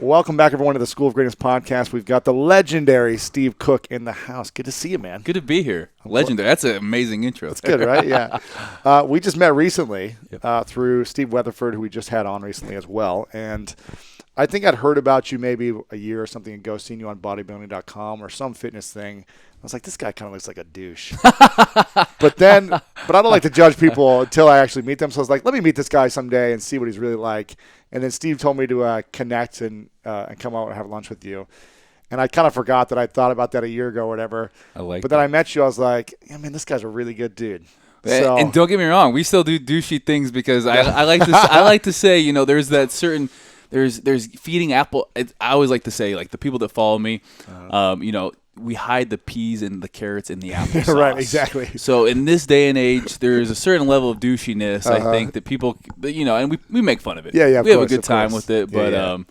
Welcome back, everyone, to the School of Greatness podcast. We've got the legendary Steve Cook in the house. Good to see you, man. Good to be here. Legendary. That's an amazing intro. That's good, right? Yeah. We just met recently through Steve Weatherford, who we just had on recently as well. And I think I'd heard about you maybe a year or something ago, seen you on bodybuilding.com or some fitness thing. I was like, this guy kind of looks like a douche. But I don't like to judge people until I actually meet them. So I was like, let me meet this guy someday and see what he's really like. And then Steve told me to connect and come out and have lunch with you. And I kind of forgot that I thought about that a year ago or whatever. But then I met you. I was like, yeah, man, this guy's a really good dude. And don't get me wrong, we still do douchey things because I like to say, you know, there's that certain there's feeding apple. I always like to say, like, the people that follow me, you know, we hide the peas and the carrots in the applesauce. Right, exactly. So in this day and age, there's a certain level of douchiness, I think, that people, you know, and we make fun of it. Yeah, we have a good time with it, but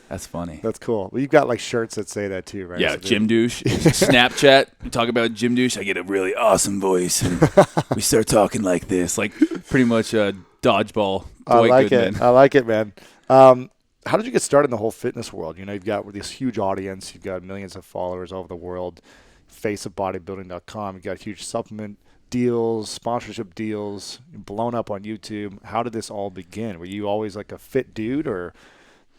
that's funny. That's cool. Well, you've got, like, shirts that say that too, right? Yeah, Gym Douche. Snapchat, we talk about Gym Douche. I get a really awesome voice, and we start talking like this, like pretty much a dodgeball. I like it, man. How did you get started in the whole fitness world? You know, you've got this huge audience. You've got millions of followers all over the world. Face of bodybuilding.com. You've got huge supplement deals, sponsorship deals, blown up on YouTube. How did this all begin? Were you always like a fit dude, or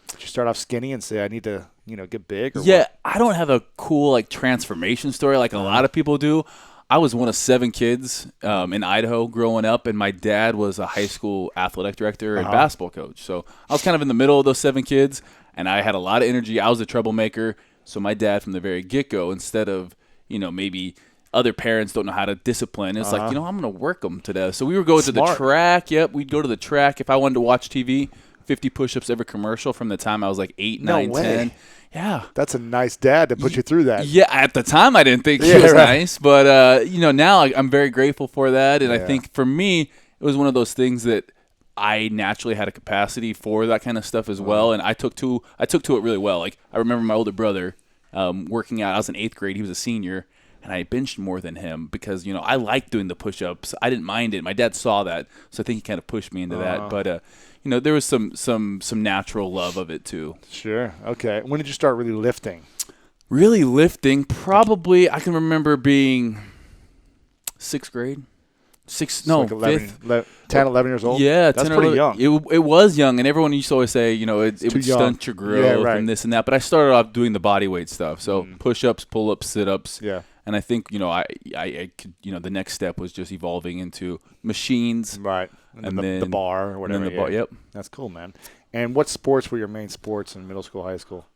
did you start off skinny and say, I need to, you know, get big? Or yeah, what? I don't have a cool, like, transformation story like a lot of people do. I was one of 7 kids in Idaho growing up, and my dad was a high school athletic director and basketball coach. So I was kind of in the middle of those 7 kids, and I had a lot of energy. I was a troublemaker. So my dad, from the very get-go, instead of, you know, maybe other parents don't know how to discipline, it's like, you know, I'm going to work them to death. So we would go to the track. Yep, we'd go to the track. If I wanted to watch TV, 50 push-ups every commercial from the time I was like 8, 9, 10. Yeah. That's a nice dad to put you through that. Yeah, at the time I didn't think he was nice, but you know, now I'm very grateful for that, and I think for me it was one of those things that I naturally had a capacity for that kind of stuff as well, and I took to it really well. Like, I remember my older brother working out. I was in 8th grade, he was a senior, and I benched more than him because, you know, I liked doing the push-ups. I didn't mind it. My dad saw that, so I think he kind of pushed me into that, but you know, there was some natural love of it too. Sure. Okay. When did you start really lifting? Really lifting? Probably, I can remember being 6th grade. Like 11, 10, 11 years old? Yeah. That's pretty young. It was young, and everyone used to always say, you know, it would stunt your growth and this and that. But I started off doing the body weight stuff. So push-ups, pull-ups, sit-ups. Yeah. And I think, you know, I could, you know, the next step was just evolving into machines. Right. And then the bar or whatever. And then the bar, yep. That's cool, man. And what sports were your main sports in middle school, high school?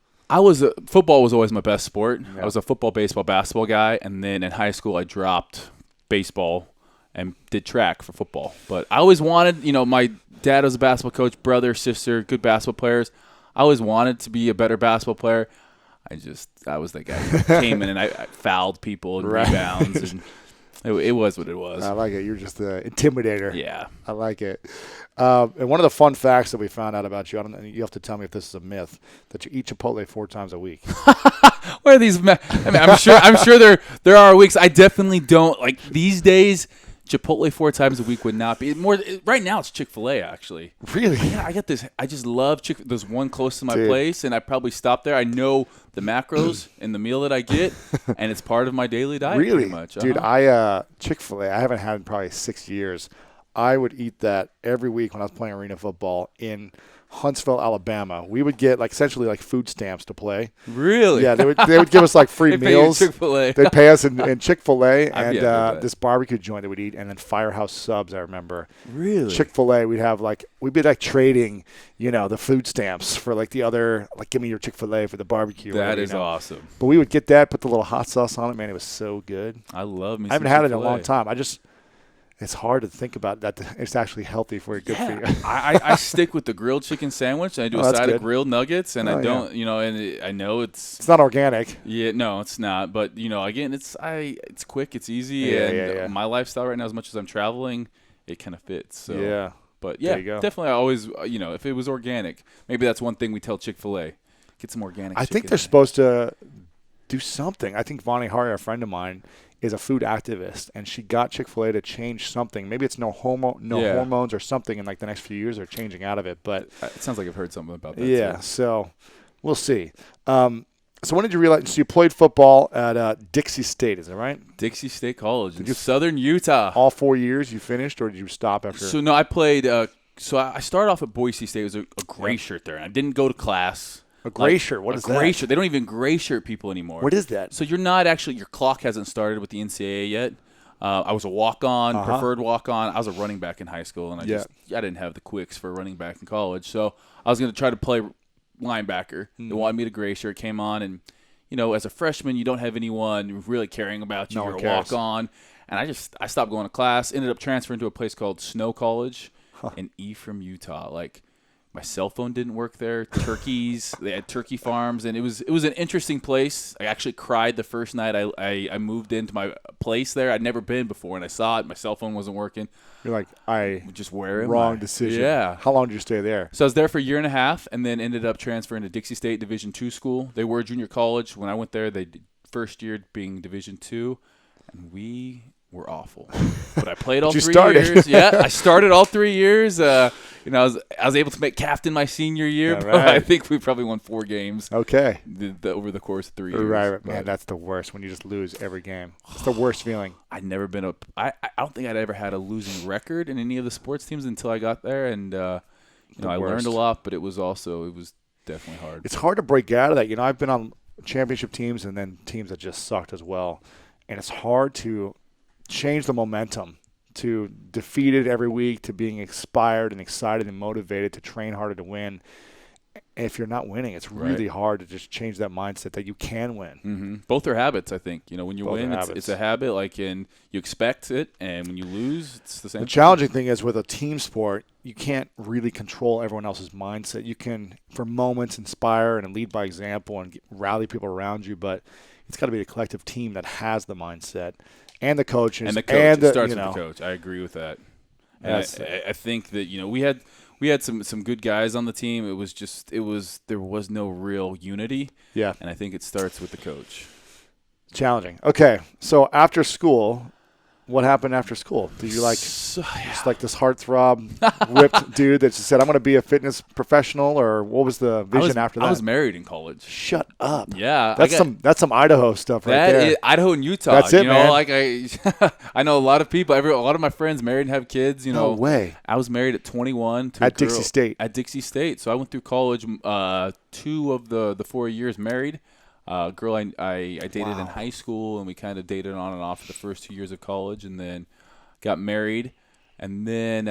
Football was always my best sport. Yeah. I was a football, baseball, basketball guy. And then in high school, I dropped baseball and did track for football. But I always wanted, you know, my dad was a basketball coach, brother, sister, good basketball players. I always wanted to be a better basketball player. I was that guy who came in and I fouled people and rebounds, and it was what it was. I like it. You're just the intimidator. Yeah. I like it. And one of the fun facts that we found out about you, you have to tell me if this is a myth, that you eat Chipotle 4 times a week. Where are these? I mean, I'm sure there are weeks. I definitely don't. Like, these days, Chipotle 4 times a week would not be more. Right now, it's Chick-fil-A, actually. Really? Yeah, I got this. I just love There's one close to my place, and I probably stop there. I know the macros in the meal that I get, and it's part of my daily diet. Really? Pretty much. Dude, Chick-fil-A, I haven't had in probably 6 years. I would eat that every week when I was playing arena football in Huntsville, Alabama. We would get essentially food stamps to play. Really? Yeah, they would give us free meals. Chick-fil-A. They'd pay us in Chick-fil-A and this barbecue joint that we'd eat, and then Firehouse Subs, I remember. Really? Chick-fil-A, we'd be trading, the food stamps for the other, give me your Chick-fil-A for the barbecue. That is awesome. But we would get that, put the little hot sauce on it. Man, it was so good. I love me. I haven't had it in a long time. It's hard to think about that. It's actually healthy for you, good for you. I stick with the grilled chicken sandwich. And I do a side of grilled nuggets, and I don't, and I know it's not organic. Yeah, no, it's not. But again, it's quick, it's easy, and my lifestyle right now, as much as I'm traveling, it kind of fits. So. Yeah. But yeah, definitely. I always, if it was organic, maybe that's one thing we tell Chick-fil-A, get some organic. I think they're supposed to do something. I think Vonnie Hari, a friend of mine, is a food activist, and she got Chick-fil-A to change something. Maybe it's no hormones or something in like the next few years they're changing out of it. But it sounds like I've heard something about that. Yeah, too. So we'll see. So when did you realize? So you played football at Dixie State, is that right? Dixie State College in Southern Utah. All 4 years you finished, or did you stop after? So no, I played. So I started off at Boise State. It was a gray shirt there. And I didn't go to class. A gray shirt? What is that? A gray shirt. They don't even gray shirt people ananymore. What is that? So you're not actually, your clock hasn't started with the NCAA yet. I was a walk-on, preferred walk-on. I was a running back in high school, and I didn't have the quicks for running back in college. So I was going to try to play linebacker. They wanted me to gray shirt, came on, and as a freshman, you don't have anyone really caring about you. You're a walk-on. And I stopped going to class, ended up transferring to a place called Snow College in Ephraim, Utah. Like, my cell phone didn't work there. Turkeys, they had turkey farms, and it was an interesting place. I actually cried the first night I moved into my place there. I'd never been before, and I saw it. My cell phone wasn't working. You're like, wrong decision. Yeah. How long did you stay there? So I was there for a year and a half, and then ended up transferring to Dixie State Division II school. They were junior college. When I went there, they did first year being Division II, and we were awful. But I played all 3 years. Yeah, I started all 3 years. I was able to make captain my senior year, but I think we probably won 4 games. Okay. Over the course of 3 years. Right, man, that's the worst when you just lose every game. It's the worst feeling. I'd never been I don't think I'd ever had a losing record in any of the sports teams until I got there, and I learned a lot, but it was definitely hard. It's hard to break out of that. I've been on championship teams and then teams that just sucked as well, and it's hard to change the momentum to defeated every week to being inspired and excited and motivated to train harder to win. If you're not winning, it's really hard to just change that mindset that you can win. Mm-hmm. Both are habits, I think. When you win, it's a habit, and you expect it, and when you lose, it's the same. The challenging thing is with a team sport, you can't really control everyone else's mindset. You can, for moments, inspire and lead by example and rally people around you, but it's got to be a collective team that has the mindset. And the coaches. And the coach. It starts with the coach. I agree with that. And I think that, we had some good guys on the team. There was no real unity. Yeah. And I think it starts with the coach. Challenging. Okay. So after school, what happened after school? Did you just like this heartthrob, whipped dude that just said, I'm going to be a fitness professional, or what was the vision after that? I was married in college. Shut up. Yeah. That's some Idaho stuff right there. Idaho and Utah. That's it, man. I know a lot of people, a lot of my friends married and have kids. No way. I was married at 21 to at Dixie State. At Dixie State. So I went through college 2 of the 4 years married. Girl I dated in high school, and we kind of dated on and off for the first 2 years of college, and then got married, and then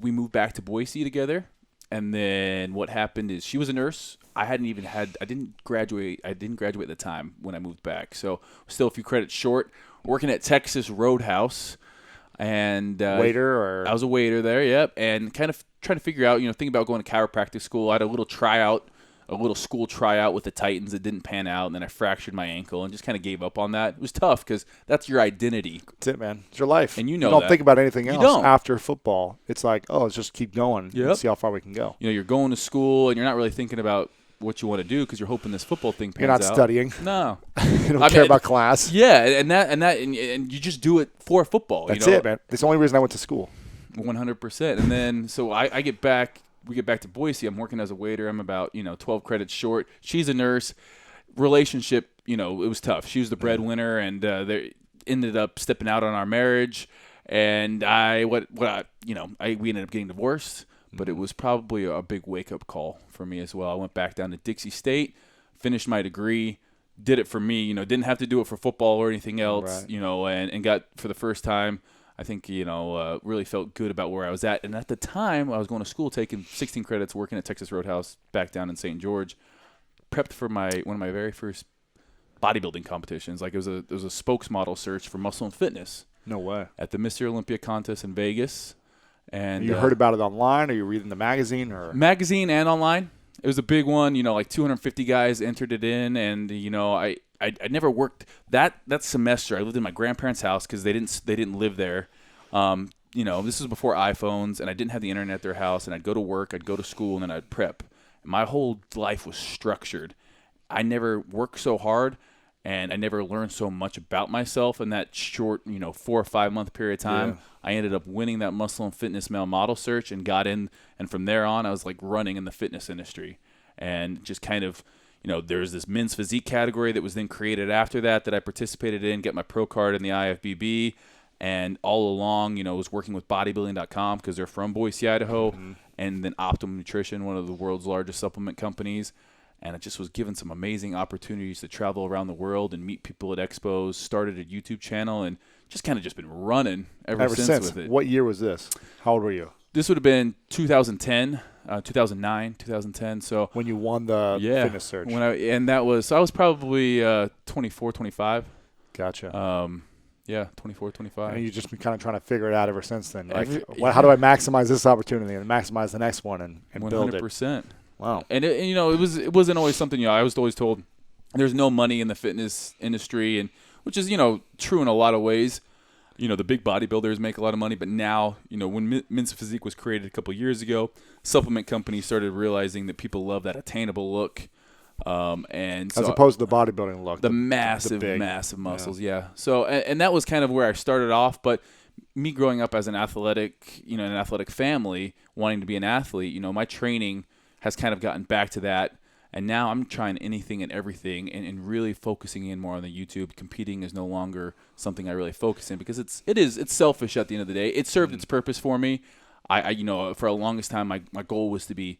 we moved back to Boise together. And then what happened is she was a nurse. I didn't graduate at the time when I moved back, so still a few credits short. Working at Texas Roadhouse, and waiter, or I was a waiter there. Yep, and kind of trying to figure out, thinking about going to chiropractic school. I had a little school tryout with the Titans. It didn't pan out, and then I fractured my ankle and just kind of gave up on that. It was tough because that's your identity. That's it, man. It's your life. And you don't think about anything else don't. After football. It's like, let's just keep going and see how far we can go. You're going to school, and you're not really thinking about what you want to do because you're hoping this football thing pans out. You're not studying. No. You don't care about class. Yeah, and you just do it for football. That's it, man. That's the only reason I went to school. 100%. And then so I get back. We get back to Boise. I'm working as a waiter. I'm about 12 credits short. She's a nurse. Relationship, it was tough. She was the breadwinner, and they ended up stepping out on our marriage. And we ended up getting divorced. But it was probably a big wake up call for me as well. I went back down to Dixie State, finished my degree, did it for me. Didn't have to do it for football or anything else. And got, for the first time, I think, really felt good about where I was at. And at the time, I was going to school, taking 16 credits, working at Texas Roadhouse back down in St. George. Prepped for one of my very first bodybuilding competitions. Like, it was a spokesmodel search for muscle and fitness. No way. At the Mr. Olympia contest in Vegas. And you heard about it online, or you reading the magazine? Or magazine and online. It was a big one. 250 guys entered it in, and I never worked that semester. I lived in my grandparents' house because they didn't live there. This was before iPhones, and I didn't have the internet at their house. And I'd go to work, I'd go to school, and then I'd prep. And my whole life was structured. I never worked so hard. And I never learned so much about myself in that short, 4 or 5 month period of time. Yeah. I ended up winning that muscle and fitness male model search and got in. And from there on, I was like running in the fitness industry and just kind of, there's this men's physique category that was then created after that I participated in, get my pro card in the IFBB. And all along, I was working with bodybuilding.com because they're from Boise, Idaho, and then Optimum Nutrition, one of the world's largest supplement companies. And I just was given some amazing opportunities to travel around the world and meet people at expos, started a YouTube channel, and just kind of just been running ever since with it. What year was this? How old were you? This would have been 2010, 2009, 2010. So when you won the fitness search. I was probably 24, 25. Gotcha. 24, 25. And you've just been kind of trying to figure it out ever since then. How do I maximize this opportunity and maximize the next one and build it? 100%. Wow. And it wasn't always something, I was always told there's no money in the fitness industry, and which is, true in a lot of ways. The big bodybuilders make a lot of money, but now, when Men's Physique was created a couple of years ago, supplement companies started realizing that people love that attainable look. And so, as opposed to the bodybuilding look, the massive muscles. Yeah. So, and that was kind of where I started off, but me growing up as an athletic family, wanting to be an athlete, my training has kind of gotten back to that. And now I'm trying anything and everything and really focusing in more on the YouTube. Competing is no longer something I really focus in because it's selfish at the end of the day. It served its purpose for me. I for the longest time, my goal was to be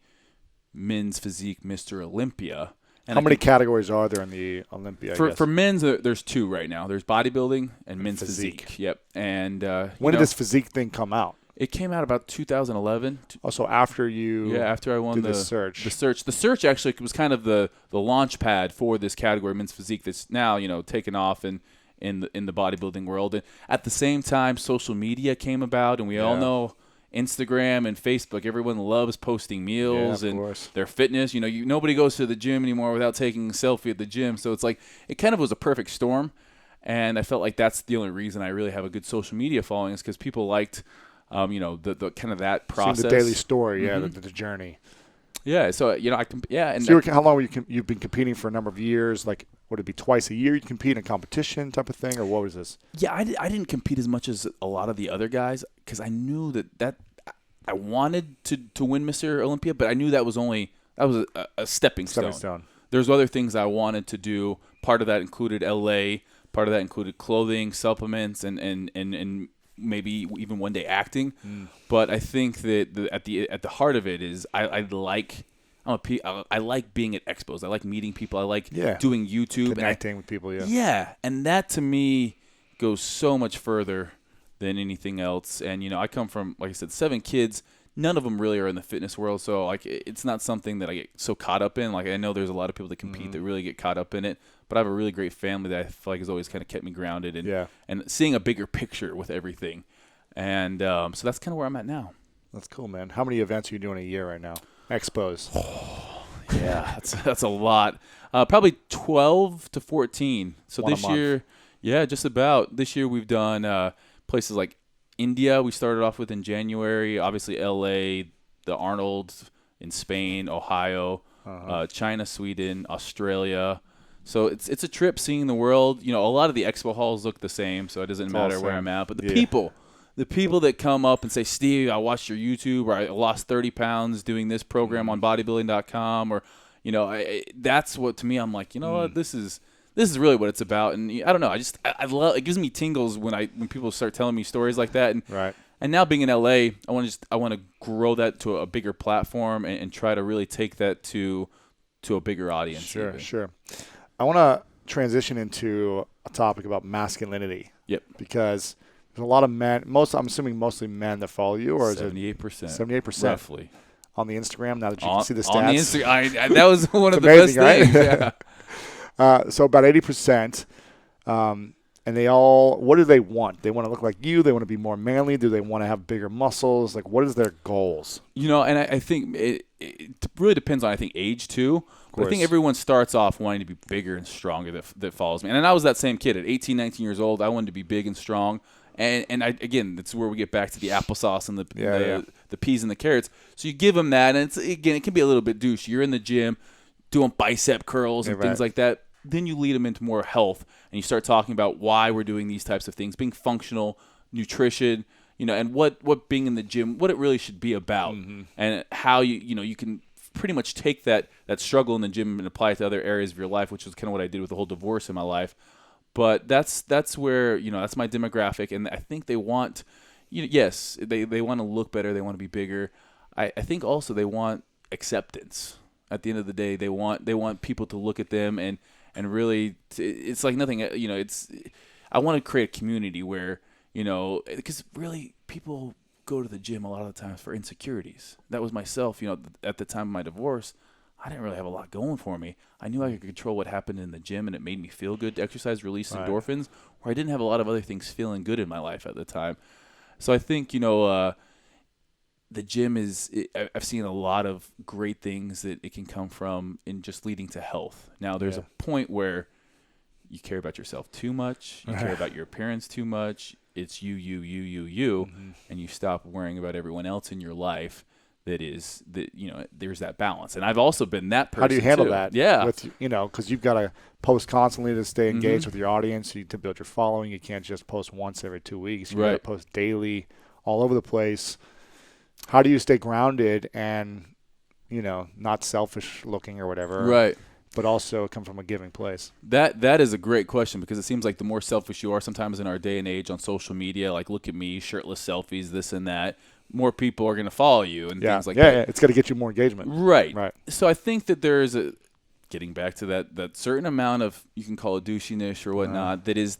Men's Physique Mr. Olympia. And how many categories are there in the Olympia? For men's, there's 2 right now. There's bodybuilding and men's physique. Yep. And when did this physique thing come out? It came out about 2011. Also after you after I won the search. The search actually was kind of the launch pad for this category, men's physique, that's now taken off in the bodybuilding world. And at the same time, social media came about, and we all know Instagram and Facebook. Everyone loves posting meals and their fitness. Nobody goes to the gym anymore without taking a selfie at the gym. So it's like it kind of was a perfect storm, and I felt like that's the only reason I really have a good social media following is because people liked. The kind of that process. The daily story, the journey. Yeah, so I can, And so how long you've been competing for a number of years? Like, would it be twice a year you compete in a competition type of thing, or what was this? Yeah, I didn't compete as much as a lot of the other guys because I knew that I wanted to win Mr. Olympia, but I knew that was a stepping stone. There's other things I wanted to do. Part of that included LA. Part of that included clothing, supplements, and maybe even one day acting. But I think that at the heart of it is I like being at expos. I like meeting people. I like doing YouTube, connecting with people. And that to me goes so much further than anything else. And I come from, like I said, 7 kids. None of them really are in the fitness world, so like it's not something that I get so caught up in. Like I know there's a lot of people that compete that really get caught up in it, but I have a really great family that I feel like has always kind of kept me grounded and seeing a bigger picture with everything. And so that's kind of where I'm at now. That's cool, man. How many events are you doing a year right now? Expos. Yeah, that's a lot. Probably 12 to 14. So this year, just about. This year we've done places like India, we started off with in January. Obviously, LA, the Arnold in Spain, Ohio, China, Sweden, Australia. So it's a trip seeing the world. A lot of the expo halls look the same, so it doesn't matter where I'm at. But the people that come up and say, Steve, I watched your YouTube, or I lost 30 pounds doing this program on bodybuilding.com, or that's what to me. I'm like, what, this is really what it's about. And I don't know. I love it. Gives me tingles when people start telling me stories like that. And now being in LA, I want to grow that to a bigger platform and try to really take that to a bigger audience. Sure. I want to transition into a topic about masculinity. Yep. Because there's a lot of men. I'm assuming mostly men that follow you, or is 78%. 78%. Roughly. On the Instagram. Now that you can see the stats. On the Instagram, that was one of the amazing, best things. Right? Yeah. So about 80%, and they all, what do they want? They want to look like you. They want to be more manly. Do they want to have bigger muscles? Like, what is their goals? And I think it really depends on, age too. But I think everyone starts off wanting to be bigger and stronger that follows me. And I was that same kid at 18, 19 years old. I wanted to be big and strong. And again, that's where we get back to the applesauce and the peas and the carrots. So you give them that, and it can be a little bit douche. You're in the gym doing bicep curls and things like that. then you lead them into more health, and you start talking about why we're doing these types of things, being functional, nutrition, and what being in the gym, what it really should be about, and how you can pretty much take that struggle in the gym and apply it to other areas of your life, which is kind of what I did with the whole divorce in my life. But that's where, that's my demographic, and I think they want, yes, they want to look better, they want to be bigger. I think also they want acceptance. At the end of the day, they want people to look at them and really, it's like nothing, I want to create a community where, because really people go to the gym a lot of the times for insecurities. That was myself, at the time of my divorce. I didn't really have a lot going for me. I knew I could control what happened in the gym, and it made me feel good to exercise, release endorphins, where I didn't have a lot of other things feeling good in my life at the time. So I think, the gym I've seen a lot of great things that it can come from in just leading to health. Now, there's a point where you care about yourself too much. You care about your appearance too much. It's you, and you stop worrying about everyone else in your life. There's that balance. And I've also been that person. How do you handle too. that? Yeah. Because you've got to post constantly to stay engaged with your audience. You to build your following. You can't just post once every 2 weeks. You got to post daily, all over the place. How do you stay grounded and, not selfish looking or whatever? Right. But also come from a giving place? That is a great question, because it seems like the more selfish you are sometimes in our day and age on social media, like look at me, shirtless selfies, this and that, more people are going to follow you and things like that. Yeah, it's got to get you more engagement. Right. So I think that there is getting back to that certain amount of, you can call it douchiness or whatnot, that is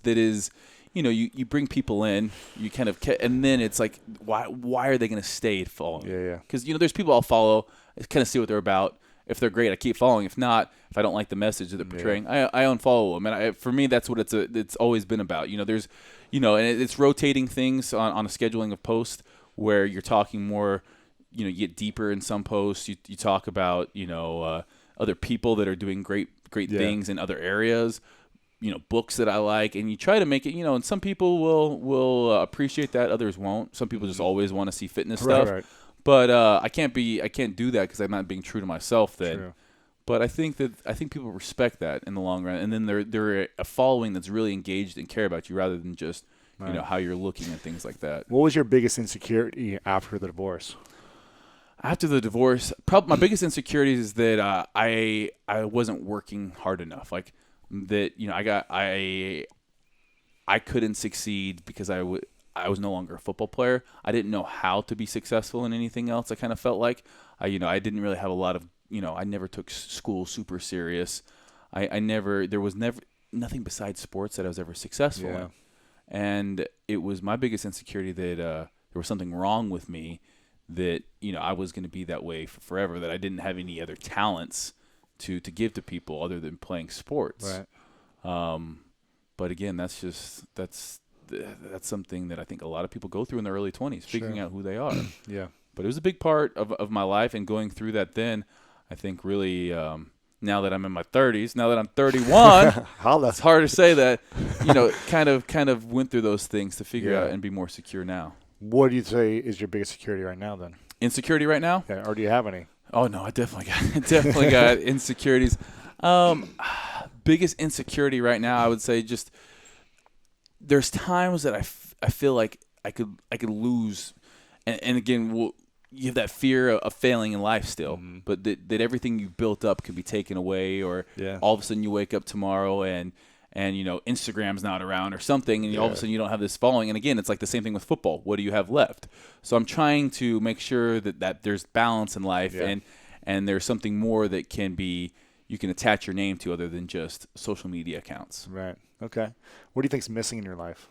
you bring people in, you kind of, and then it's like, why are they going to stay following? Yeah. Because, there's people I'll follow, I kind of see what they're about. If they're great, I keep following. If not, if I don't like the message that they're portraying, I unfollow them. And for me, that's what it's always been about. There's, and it's rotating things on a scheduling of posts where you're talking more, you get deeper in some posts. You talk about, other people that are doing great things in other areas, books that I like, and you try to make it, and some people will appreciate that, others won't. Some people just always want to see fitness stuff. Right. But I can't do that because I'm not being true to myself then. True. But I think people respect that in the long run, and then they're a following that's really engaged and care about you rather than just how you're looking and things like that. What was your biggest insecurity after the divorce? After the divorce, my biggest insecurity is that I wasn't working hard enough. Like that, I couldn't succeed because I was no longer a football player. I didn't know how to be successful in anything else. I kind of felt like I didn't really have a lot of, I never took school super serious. There was nothing besides sports that I was ever successful in. And it was my biggest insecurity that there was something wrong with me, that, I was going to be that way for forever, that I didn't have any other talents to give to people other than playing sports. Right. But again, that's something that I think a lot of people go through in their early 20s, figuring out who they are. Yeah. But it was a big part of my life, and going through that then, I think really, now that I'm in my 30s, now that I'm 31, it's hard to say that, kind of went through those things to figure out and be more secure now. What do you say is your biggest security right now then? Insecurity right now? Yeah, or do you have any? Oh, no, I definitely got insecurities. Biggest insecurity right now, I would say just there's times that I feel like I could lose. And again, you have that fear of failing in life still, but that everything you built up could be taken away, or all of a sudden you wake up tomorrow and Instagram's not around or something, and all of a sudden you don't have this following. And again, it's like the same thing with football. What do you have left? So I'm trying to make sure that there's balance in life, and there's something more that you can attach your name to other than just social media accounts. Right. Okay. What do you think's missing in your life?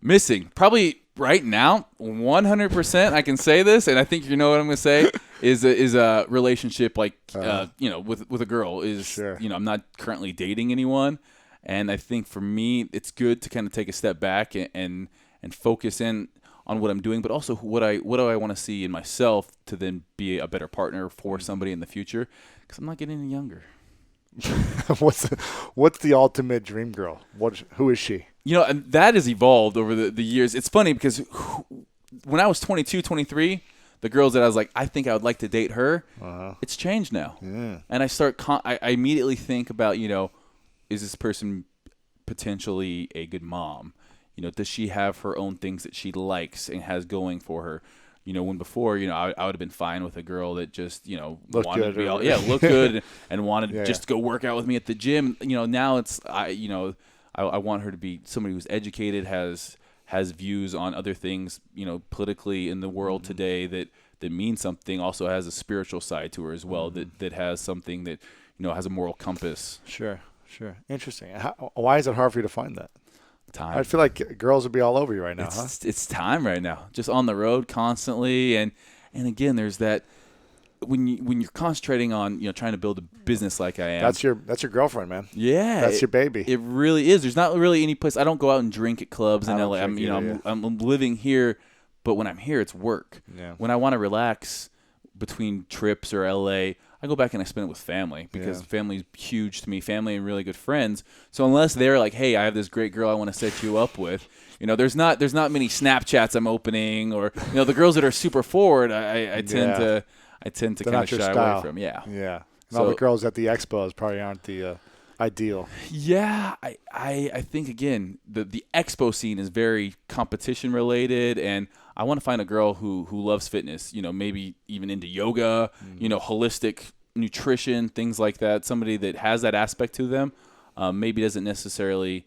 Missing, probably right now, 100%. I can say this, and I think you know what I'm going to say. is a relationship like with a girl. I'm not currently dating anyone, and I think for me, it's good to kind of take a step back and focus in on what I'm doing, but also what do I want to see in myself to then be a better partner for somebody in the future, because I'm not getting any younger. What's the ultimate dream girl? Who is she? And that has evolved over the years. It's funny because when I was 22, 23, the girls that I was like, I think I would like to date her, it's changed now. Yeah. And I immediately think about, is this person potentially a good mom? Does she have her own things that she likes and has going for her? When before, I would have been fine with a girl that just, Looked wanted good to be or- look good and wanted Yeah, just to go work out with me at the gym. Now it's, I want her to be somebody who's educated, has views on other things, politically in the world today that means something, also has a spiritual side to her as well, that has something that, has a moral compass. Sure. Interesting. Why is it hard for you to find that? Time. I feel like girls would be all over you right now, It's time right now. Just on the road constantly, and again, there's that when you're concentrating on trying to build a business like I am. That's your girlfriend, man. Yeah, that's your baby. It really is. There's not really any place. I don't go out and drink at clubs in LA. I'm living here, but when I'm here, it's work. Yeah. When I want to relax between trips or LA, I go back and I spend it with family because family's huge to me. Family and really good friends. So unless they're like, hey, I have this great girl I want to set you up with, there's not many Snapchats I'm opening, or the girls that are super forward, I tend to kind of shy away from. Yeah. And all the girls at the expos probably aren't the ideal. Yeah, I think again the expo scene is very competition related, and I want to find a girl who loves fitness. Maybe even into yoga. Holistic nutrition, things like that. Somebody that has that aspect to them. Maybe doesn't necessarily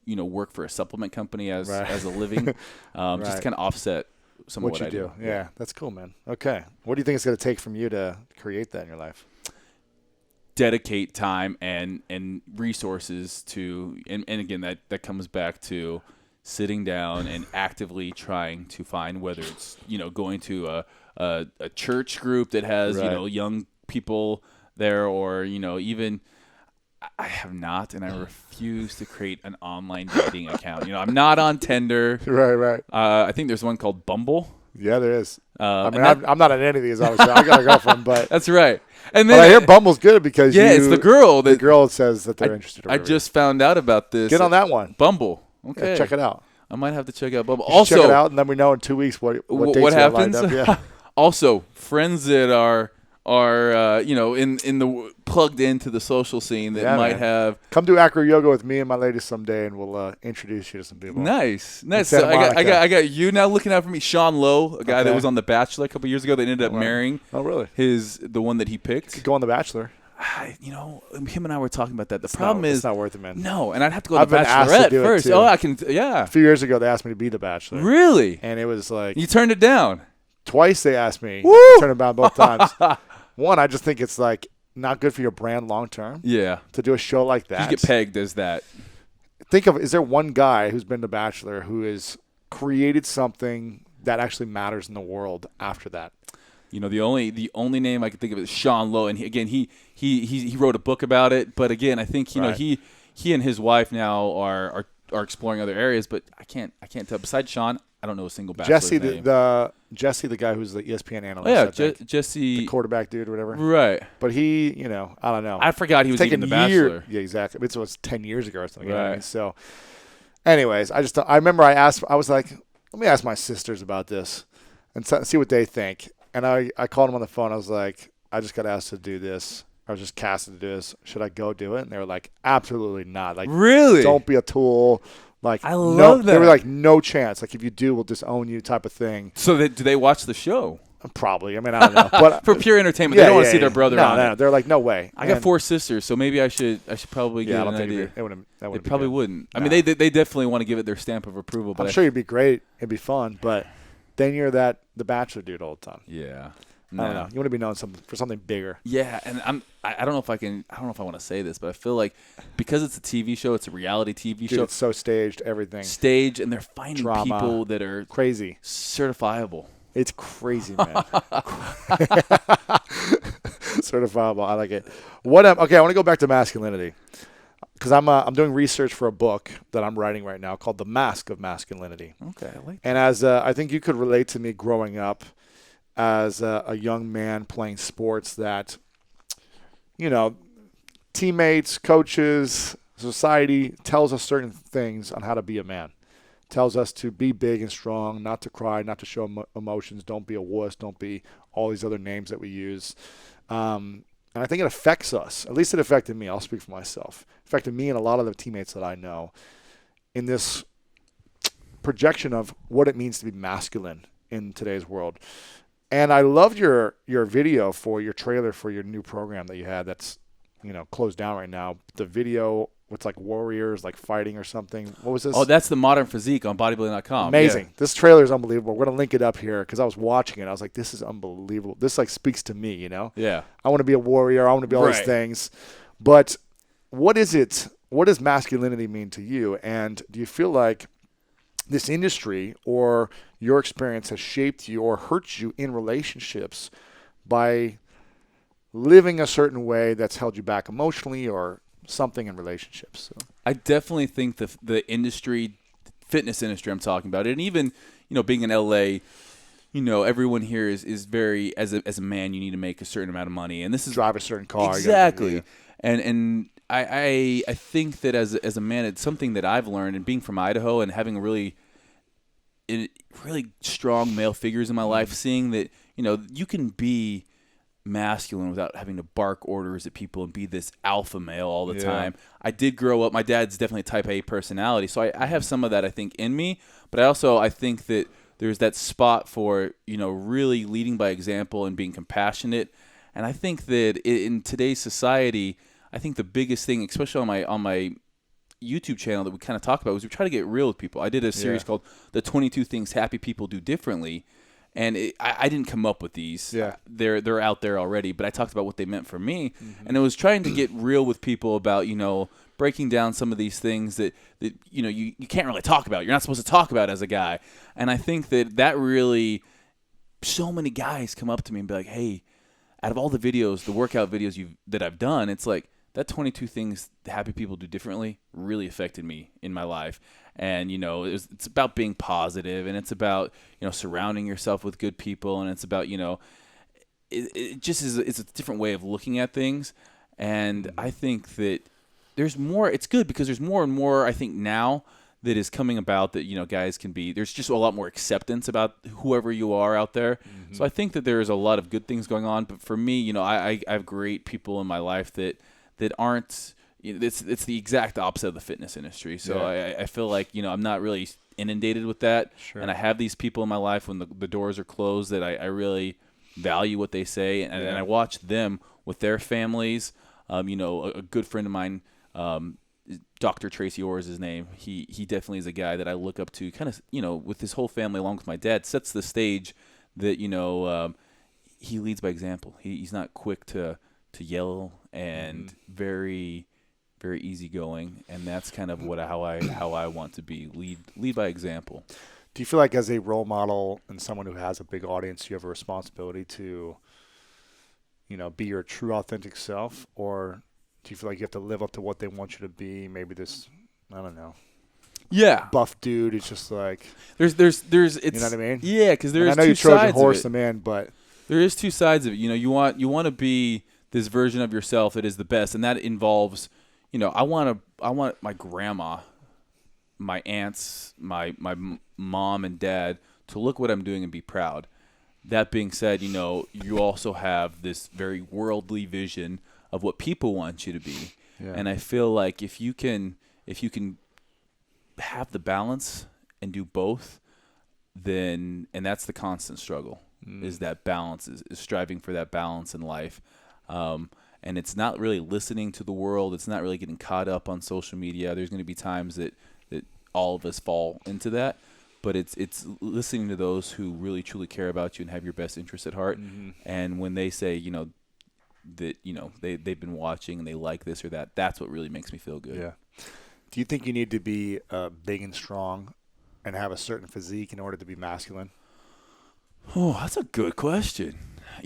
work for a supplement company as a living. Just kind of offset some of what I do. Yeah, that's cool, man. Okay, what do you think it's going to take from you to create that in your life? Dedicate time and resources to, and again, that comes back to sitting down and actively trying to find, whether it's going to a church group that has young people there, or even I have not, and I refuse to create an online dating account. I'm not on Tinder. Right. I think there's one called Bumble. Yeah, there is. I'm not on any of these, obviously. I got a girlfriend, but that's right. And then I hear Bumble's good because it's the girl says that they're interested. I just found out about this. Get on that one. Bumble. Okay, yeah, check it out. I might have to check out Bumble. Also, check it out, and then we know in 2 weeks what dates happens. Lined up. Yeah. Also, friends that are in the plugged into the social scene that might have. Come do acro yoga with me and my lady someday, and we'll introduce you to some people. Nice. So I got you now looking out for me. Sean Lowe, a guy that was on The Bachelor a couple years ago, that ended up marrying. Oh, really? The one that he picked. Could go on The Bachelor. Him and I were talking about that. The problem is it's not worth it, man. No, and I'd have to go to The been asked to Bachelorette do it first. too. Oh, I can. Yeah. A few years ago, they asked me to be The Bachelor. Really? And it was like you turned it down. Twice they asked me. Woo! I turned it down both times. One, I just think it's like not good for your brand long term. Yeah. To do a show like that. You get pegged as that. Is there one guy who's been The Bachelor who has created something that actually matters in the world after that? The only name I can think of is Sean Lowe, and he wrote a book about it. But again, I think he and his wife now are exploring other areas. But I can't tell. Besides Sean, I don't know a single Bachelor's name. Jesse, the guy who's the ESPN analyst. Oh, yeah, Jesse, the quarterback dude or whatever. Right. But he, I don't know. I forgot he was even The Bachelor. Yeah, exactly. It was 10 years ago or something. Right. You know what I mean? So, anyways, I remember I was like, let me ask my sisters about this and see what they think. And I called them on the phone. I was like, I just got asked to do this. I was just casted to do this. Should I go do it? And they were like, absolutely not. Like, really? Don't be a tool. Like, I love that. They were like, no chance. Like, if you do, we'll disown you type of thing. So do they watch the show? Probably. I mean, I don't know. But for pure entertainment, they don't want to see their brother on it. No, they're like, no way. I got 4 sisters, so maybe I should probably get an idea. They probably wouldn't. I mean, they definitely want to give it their stamp of approval. But I'm sure you'd be great. It'd be fun. But then you're the Bachelor dude all the time. Yeah. I don't know. You want to be known for something bigger. Yeah, and I don't know if I want to say this, but I feel like because it's a TV show, it's a reality TV show. It's so staged, everything. Staged, and they're finding drama, people that are crazy, certifiable. It's crazy, man. Certifiable. I like it. Okay, I want to go back to masculinity because I'm doing research for a book that I'm writing right now called The Mask of Masculinity. Okay, I like that. And as I think you could relate to me growing up as a young man playing sports that, teammates, coaches, society tells us certain things on how to be a man. Tells us to be big and strong, not to cry, not to show emotions, don't be a wuss, don't be all these other names that we use. And I think it affects us. At least it affected me. I'll speak for myself. It affected me and a lot of the teammates that I know in this projection of what it means to be masculine in today's world. And I loved your video for your trailer for your new program that you had that's, closed down right now. The video, it's like warriors, like fighting or something. What was this? Oh, that's the Modern Physique on bodybuilding.com. Amazing. Yeah. This trailer is unbelievable. We're going to link it up here because I was watching it. I was like, this is unbelievable. This like speaks to me, Yeah. I want to be a warrior. I want to be all these things. But what is it? What does masculinity mean to you? And do you feel like this industry or your experience has shaped you or hurt you in relationships by living a certain way that's held you back emotionally or something in relationships? So. I definitely think the industry, fitness industry I'm talking about, and even, being in LA, everyone here is very, as a man, you need to make a certain amount of money. And this is drive a certain car. Exactly. And I think that as a man, it's something that I've learned, and being from Idaho and having really strong male figures in my life, seeing that, you can be masculine without having to bark orders at people and be this alpha male all the time. I did grow up. My dad's definitely a type A personality, so I have some of that, I think, in me. But I think that there's that spot for, really leading by example and being compassionate. And I think that in today's society, I think the biggest thing, especially on my YouTube channel that we kind of talk about, was we try to get real with people. I did a series called The 22 Things Happy People Do Differently. And I didn't come up with these. Yeah. They're out there already. But I talked about what they meant for me. Mm-hmm. And it was trying to get real with people about, breaking down some of these things that you can't really talk about. You're not supposed to talk about as a guy. And I think that really, so many guys come up to me and be like, hey, out of all the videos, the workout videos that I've done, it's like that 22 things happy people do differently really affected me in my life. And, it's about being positive, and it's about, surrounding yourself with good people. And it's about, it just is, it's a different way of looking at things. And I think that there's more, it's good because there's more and more, I think now that is coming about that, guys can be, there's just a lot more acceptance about whoever you are out there. Mm-hmm. So I think that there's a lot of good things going on. But for me, I have great people in my life that aren't, it's the exact opposite of the fitness industry. So I feel like, I'm not really inundated with that. Sure. And I have these people in my life when the doors are closed that I really value what they say. And I watch them with their families. A good friend of mine, Dr. Tracy Orr is his name. He definitely is a guy that I look up to kind of, with his whole family along with my dad, sets the stage that, he leads by example. He's not quick to yell and very, very easygoing, and that's kind of how I want to be. Lead by example. Do you feel like as a role model and someone who has a big audience, you have a responsibility to, be your true authentic self, or do you feel like you have to live up to what they want you to be? Maybe this, I don't know. Yeah. Buff dude. It's just like there's it's, you know what I mean? Yeah, because there's I know two you Trojan sides horse of it. the man, but there is two sides of it. You want to be this version of yourself that is the best, and that involves, I want my grandma, my aunts, my mom and dad to look what I'm doing and be proud. That being said, you also have this very worldly vision of what people want you to be. Yeah. And I feel like if you can have the balance and do both, then, and that's the constant struggle, is that balance, is striving for that balance in life. And it's not really listening to the world. It's not really getting caught up on social media. There's going to be times that all of us fall into that. But it's listening to those who really, truly care about you and have your best interest at heart. Mm-hmm. And when they say, that, they've been watching and they like this or that, that's what really makes me feel good. Yeah. Do you think you need to be big and strong and have a certain physique in order to be masculine? Oh, that's a good question.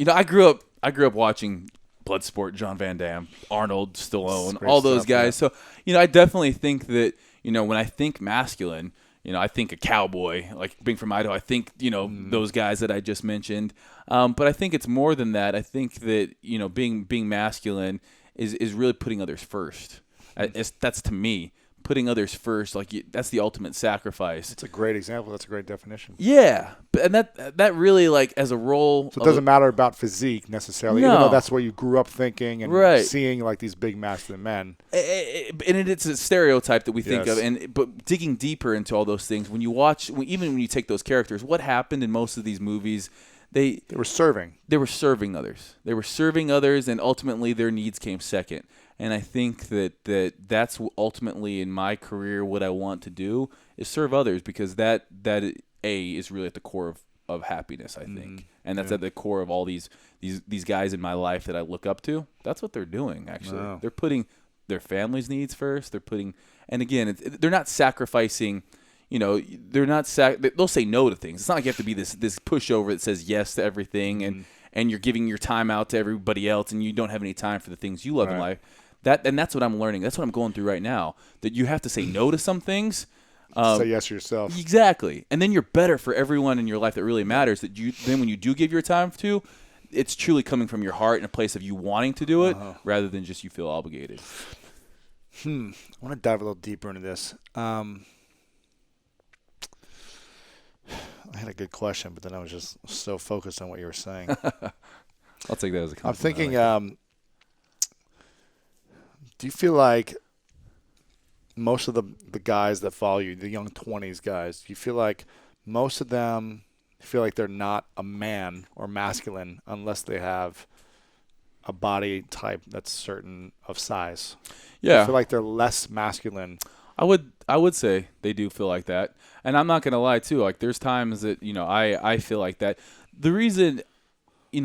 I grew up watching Bloodsport, John Van Damme, Arnold, Stallone, all those stuff, guys. Yeah. So, I definitely think that, when I think masculine, I think a cowboy, like being from Idaho. I think, those guys that I just mentioned. But I think it's more than that. I think that, being masculine is really putting others first. That's to me. putting others first, like that's the ultimate sacrifice. It's a great example. That's a great definition. Yeah, and that really, like, as a role. So it doesn't matter about physique necessarily, even though that's what you grew up thinking and seeing, like these big masculine men. And it's a stereotype that we think of, but digging deeper into all those things, when you watch, even when you take those characters, what happened in most of these movies? They were serving. They were serving others. They were serving others, and ultimately their needs came second. And I think that's ultimately in my career what I want to do is serve others, because that is really at the core of happiness, I think. And that's at the core of all these guys in my life that I look up to. That's what they're doing, actually. Wow. They're putting their family's needs first. They're putting, and again, they're not sacrificing. They're not they'll say no to things. It's not like you have to be this pushover that says yes to everything, and you're giving your time out to everybody else, and you don't have any time for the things you love in life. That's what I'm learning. That's what I'm going through right now. That you have to say no to some things. Say yes to yourself. Exactly, and then you're better for everyone in your life that really matters. Then when you do give your time to, it's truly coming from your heart in a place of you wanting to do it, rather than just you feel obligated. I want to dive a little deeper into this. I had a good question, but then I was just so focused on what you were saying. I'll take that as a compliment. I'm thinking, do you feel like most of the guys that follow you, the young 20s guys, do you feel like most of them feel like they're not a man or masculine unless they have a body type that's certain of size? Yeah. I feel like they're less masculine. I would say they do feel like that. And I'm not going to lie, too. Like, there's times that, I feel like that. The reason,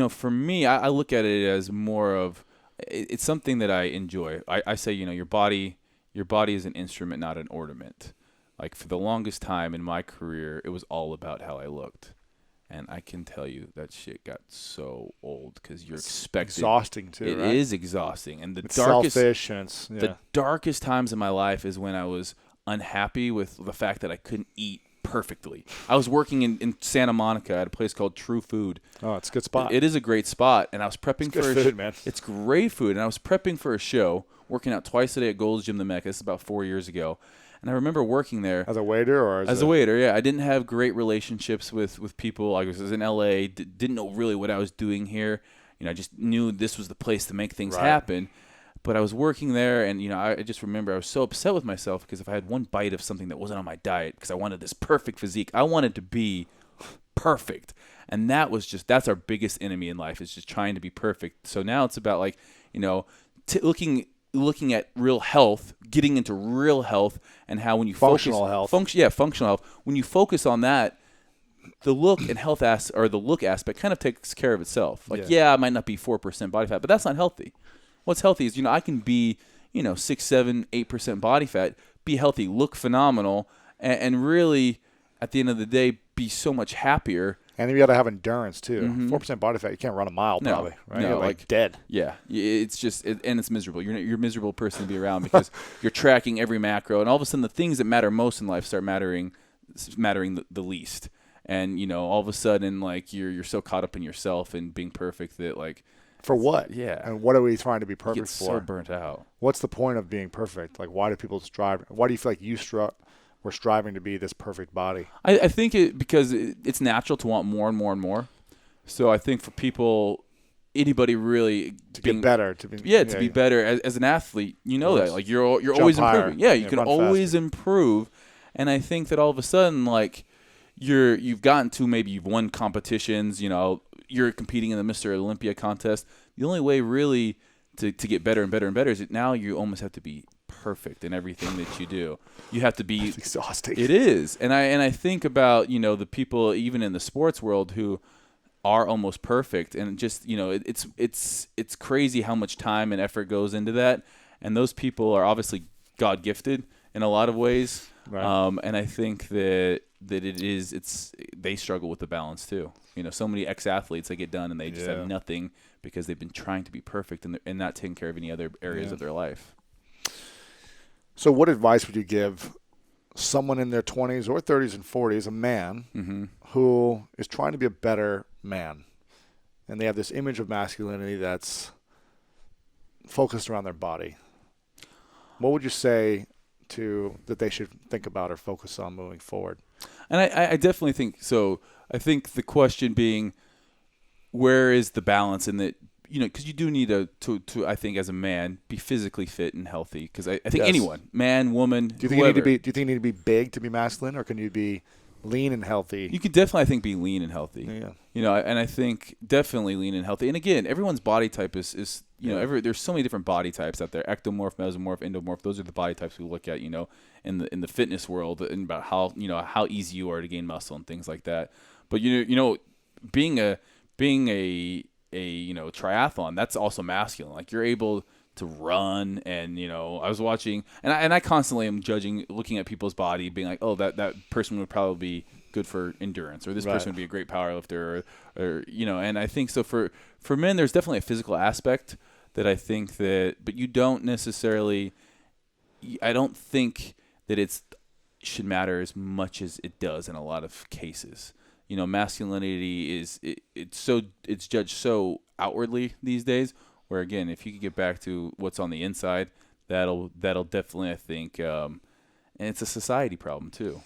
for me, I look at it as more of, it's something that I enjoy. I say, your body is an instrument, not an ornament. Like, for the longest time in my career, it was all about how I looked. And I can tell you that shit got so old because you're expected. Exhausting too. It right? is exhausting, and it's selfish, and the darkest times in my life is when I was unhappy with the fact that I couldn't eat perfectly. I was working in Santa Monica at a place called True Food. Oh, it's a good spot. It is a great spot, and I was prepping for good food, man. It's great food, and I was prepping for a show, working out twice a day at Gold's Gym, the Mecca. This is about 4 years ago. And I remember working there. As a waiter or as a waiter, yeah. I didn't have great relationships with people. I was in L.A., didn't know really what I was doing here. I just knew this was the place to make things happen. But I was working there, and, I just remember I was so upset with myself because if I had one bite of something that wasn't on my diet, because I wanted this perfect physique, I wanted to be perfect. And that's our biggest enemy in life, is just trying to be perfect. So now it's about, like, looking at real health, getting into real health, and how when you functional health. Functional health. When you focus on that, the look and health the look aspect kind of takes care of itself. Like, I might not be 4% body fat, but that's not healthy. What's healthy is, I can be, 6, 7, 8% body fat, be healthy, look phenomenal, and really, at the end of the day, be so much happier. And you got to have endurance too. 4% body fat, you can't run a mile probably, right? No, you're like dead. Yeah, it's just, and it's miserable. You're a miserable person to be around because you're tracking every macro, and all of a sudden the things that matter most in life start mattering the least. And all of a sudden, like, you're so caught up in yourself and being perfect that, like, for what? Yeah. And what are we trying to be perfect for? So burnt out. What's the point of being perfect? Like, why do people strive? Why do you feel like we're striving to be this perfect body? I think because it's natural to want more and more and more. So I think for people, anybody really get better, to be better as an athlete, that, like, you're always improving. Yeah, you can always improve. And I think that all of a sudden, like, you've gotten to, maybe you've won competitions, you're competing in the Mr. Olympia contest. The only way really to get better and better and better is that now you almost have to be perfect in everything that you do. You have to be. It's exhausting. It is, and I think about the people even in the sports world who are almost perfect, and just it's crazy how much time and effort goes into that, and those people are obviously God gifted in a lot of ways, right. And I think that they struggle with the balance too. So many ex-athletes, they get done and they just have nothing because they've been trying to be perfect and not taking care of any other areas of their life. So what advice would you give someone in their 20s or 30s and 40s, a man, who is trying to be a better man, and they have this image of masculinity that's focused around their body? What would you say that they should think about or focus on moving forward? And I definitely think so. I think the question being, where is the balance in that? Because you do need to I think as a man be physically fit and healthy. Because I think Yes. anyone, man, woman, Do you think whoever, do you think you need to be big to be masculine, or can you be lean and healthy? you could definitely, I think, be lean and healthy. Yeah. And I think definitely lean and healthy. And again, everyone's body type is there's so many different body types out there: ectomorph, mesomorph, endomorph. Those are the body types we look at, in the fitness world, and about how easy you are to gain muscle and things like that. But being a triathlon, that's also masculine. Like, you're able to run, and I was watching, and I constantly am looking at people's body, being like, oh, that person would probably be good for endurance, or this Right. person would be a great power lifter, or and I think so for men, there's definitely a physical aspect that I think but you don't necessarily, I don't think that should matter as much as it does in a lot of cases. Masculinity it's judged so outwardly these days, where, again, if you could get back to what's on the inside, that'll definitely, I think, and it's a society problem too.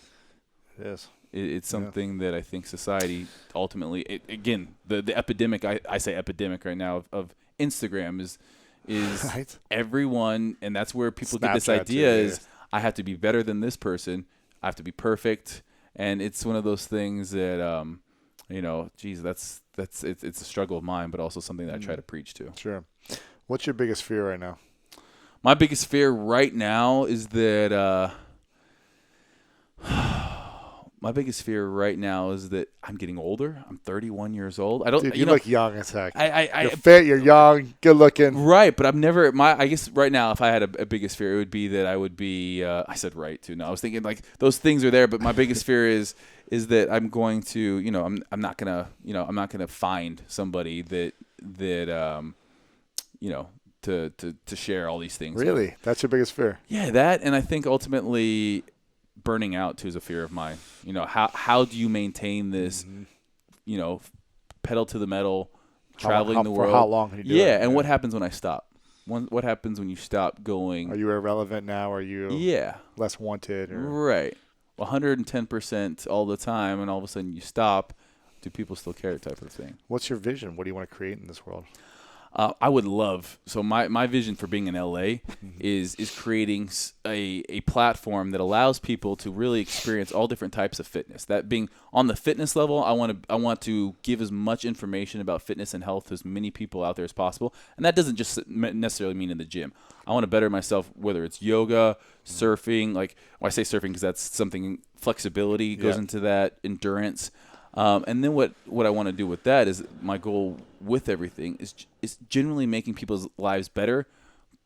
It is. It's something that I think society ultimately, again, the epidemic, I say epidemic right now of Instagram is Right. everyone, and that's where people get this Snapchat idea too, is, I have to be better than this person, I have to be perfect. And it's one of those things that, geez, it's a struggle of mine, but also something that I try to preach to. Sure. What's your biggest fear right now? My biggest fear right now is that I'm getting older. I'm 31 years old. I don't. Dude, you look young as heck. You're You're fit. You're young. Good looking. Right, but I've never. I guess right now, if I had a biggest fear, it would be that I would be. I said right too. No, I was thinking like those things are there, but my biggest fear is that I'm going to. I'm not gonna. I'm not gonna find somebody that to share all these things. Really? with. That's your biggest fear? Yeah, that, and I think ultimately burning out too is a fear of mine. How do you maintain this? Pedal to the metal, traveling the world. For how long can you do it? Yeah, and what happens when I stop? What happens when you stop going? Are you irrelevant now? Are you less wanted? Or? Right. 110% all the time, and all of a sudden you stop. Do people still care, type of thing? What's your vision? What do you want to create in this world? I would love, so my vision for being in LA is creating a platform that allows people to really experience all different types of fitness. That being on the fitness level, I want to give as much information about fitness and health to as many people out there as possible. And that doesn't just necessarily mean in the gym. I want to better myself, whether it's yoga, surfing, I say surfing because that's something, flexibility goes into that, endurance. And then what I want to do with that is, my goal with everything is generally making people's lives better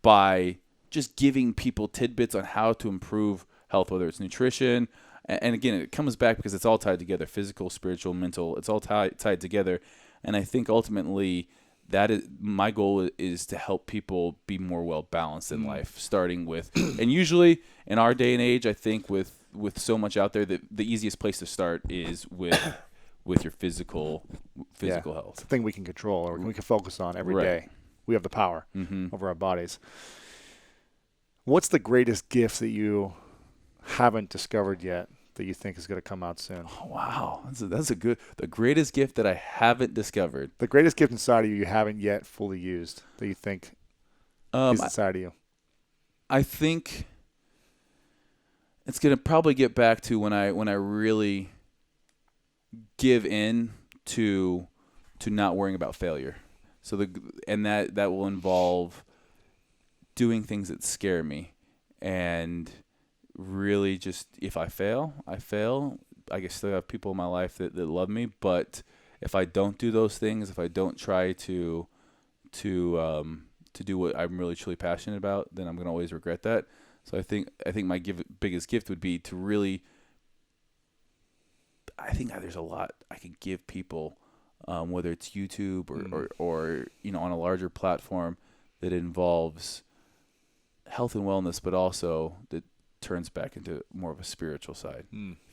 by just giving people tidbits on how to improve health, whether it's nutrition. And again, it comes back because it's all tied together: physical, spiritual, mental. It's all tied together. And I think ultimately that is my goal, is to help people be more well balanced in life, starting with, and usually in our day and age, I think with so much out there, that the easiest place to start is with your physical health. It's a thing we can control, or we can focus on every day. We have the power over our bodies. What's the greatest gift that you haven't discovered yet that you think is going to come out soon? Oh, wow. That's the greatest gift that I haven't discovered. The greatest gift inside of you haven't yet fully used that you think is inside of you. I think it's going to probably get back to when I really give in to not worrying about failure. So that will involve doing things that scare me, and really just, if I fail, I fail. I can still have people in my life that love me, but if I don't do those things, if I don't try to do what I'm really truly passionate about, then I'm going to always regret that. So I think my biggest gift would be to really, I think that there's a lot I could give people, whether it's YouTube or on a larger platform that involves health and wellness, but also that turns back into more of a spiritual side.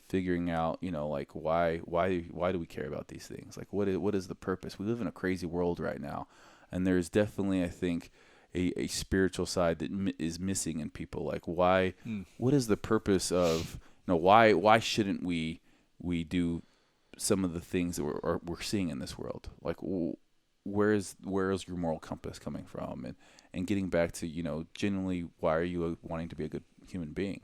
Figuring out, why do we care about these things? Like, what is the purpose? We live in a crazy world right now, and there's definitely, I think, a spiritual side that is missing in people. Like why? What is the purpose of why shouldn't we do some of the things that we're seeing in this world? Like where is your moral compass coming from? And getting back to genuinely, why are you wanting to be a good human being?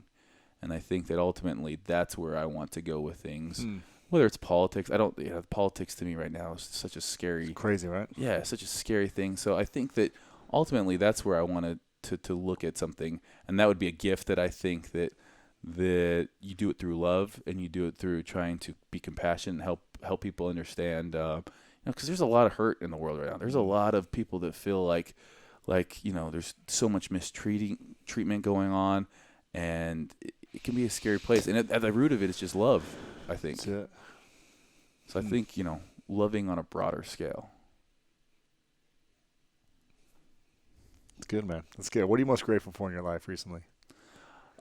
And I think that ultimately that's where I want to go with things. Whether it's politics, politics to me right now is such a scary, it's crazy, right? Yeah, such a scary thing. So I think that ultimately that's where I wanted to look at something, and that would be a gift that I think that you do it through love, and you do it through trying to be compassionate and help people understand. Because there's a lot of hurt in the world right now. There's a lot of people that feel like there's so much treatment going on, and it can be a scary place. And at the root of it is just love, I think. That's it. So I think, loving on a broader scale. It's good, man. That's good. What are you most grateful for in your life recently?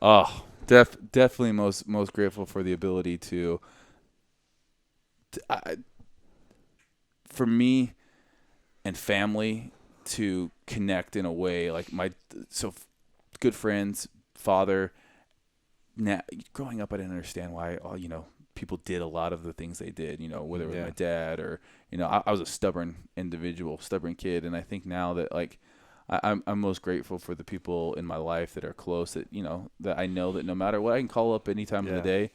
Oh, definitely most grateful for the ability for me and family to connect in a way like good friends, father. Now, growing up, I didn't understand why people did a lot of the things they did, whether it was my dad or, I was a stubborn kid. And I think now that I'm most grateful for the people in my life that are close that, that I know that no matter what, I can call up any time of the day,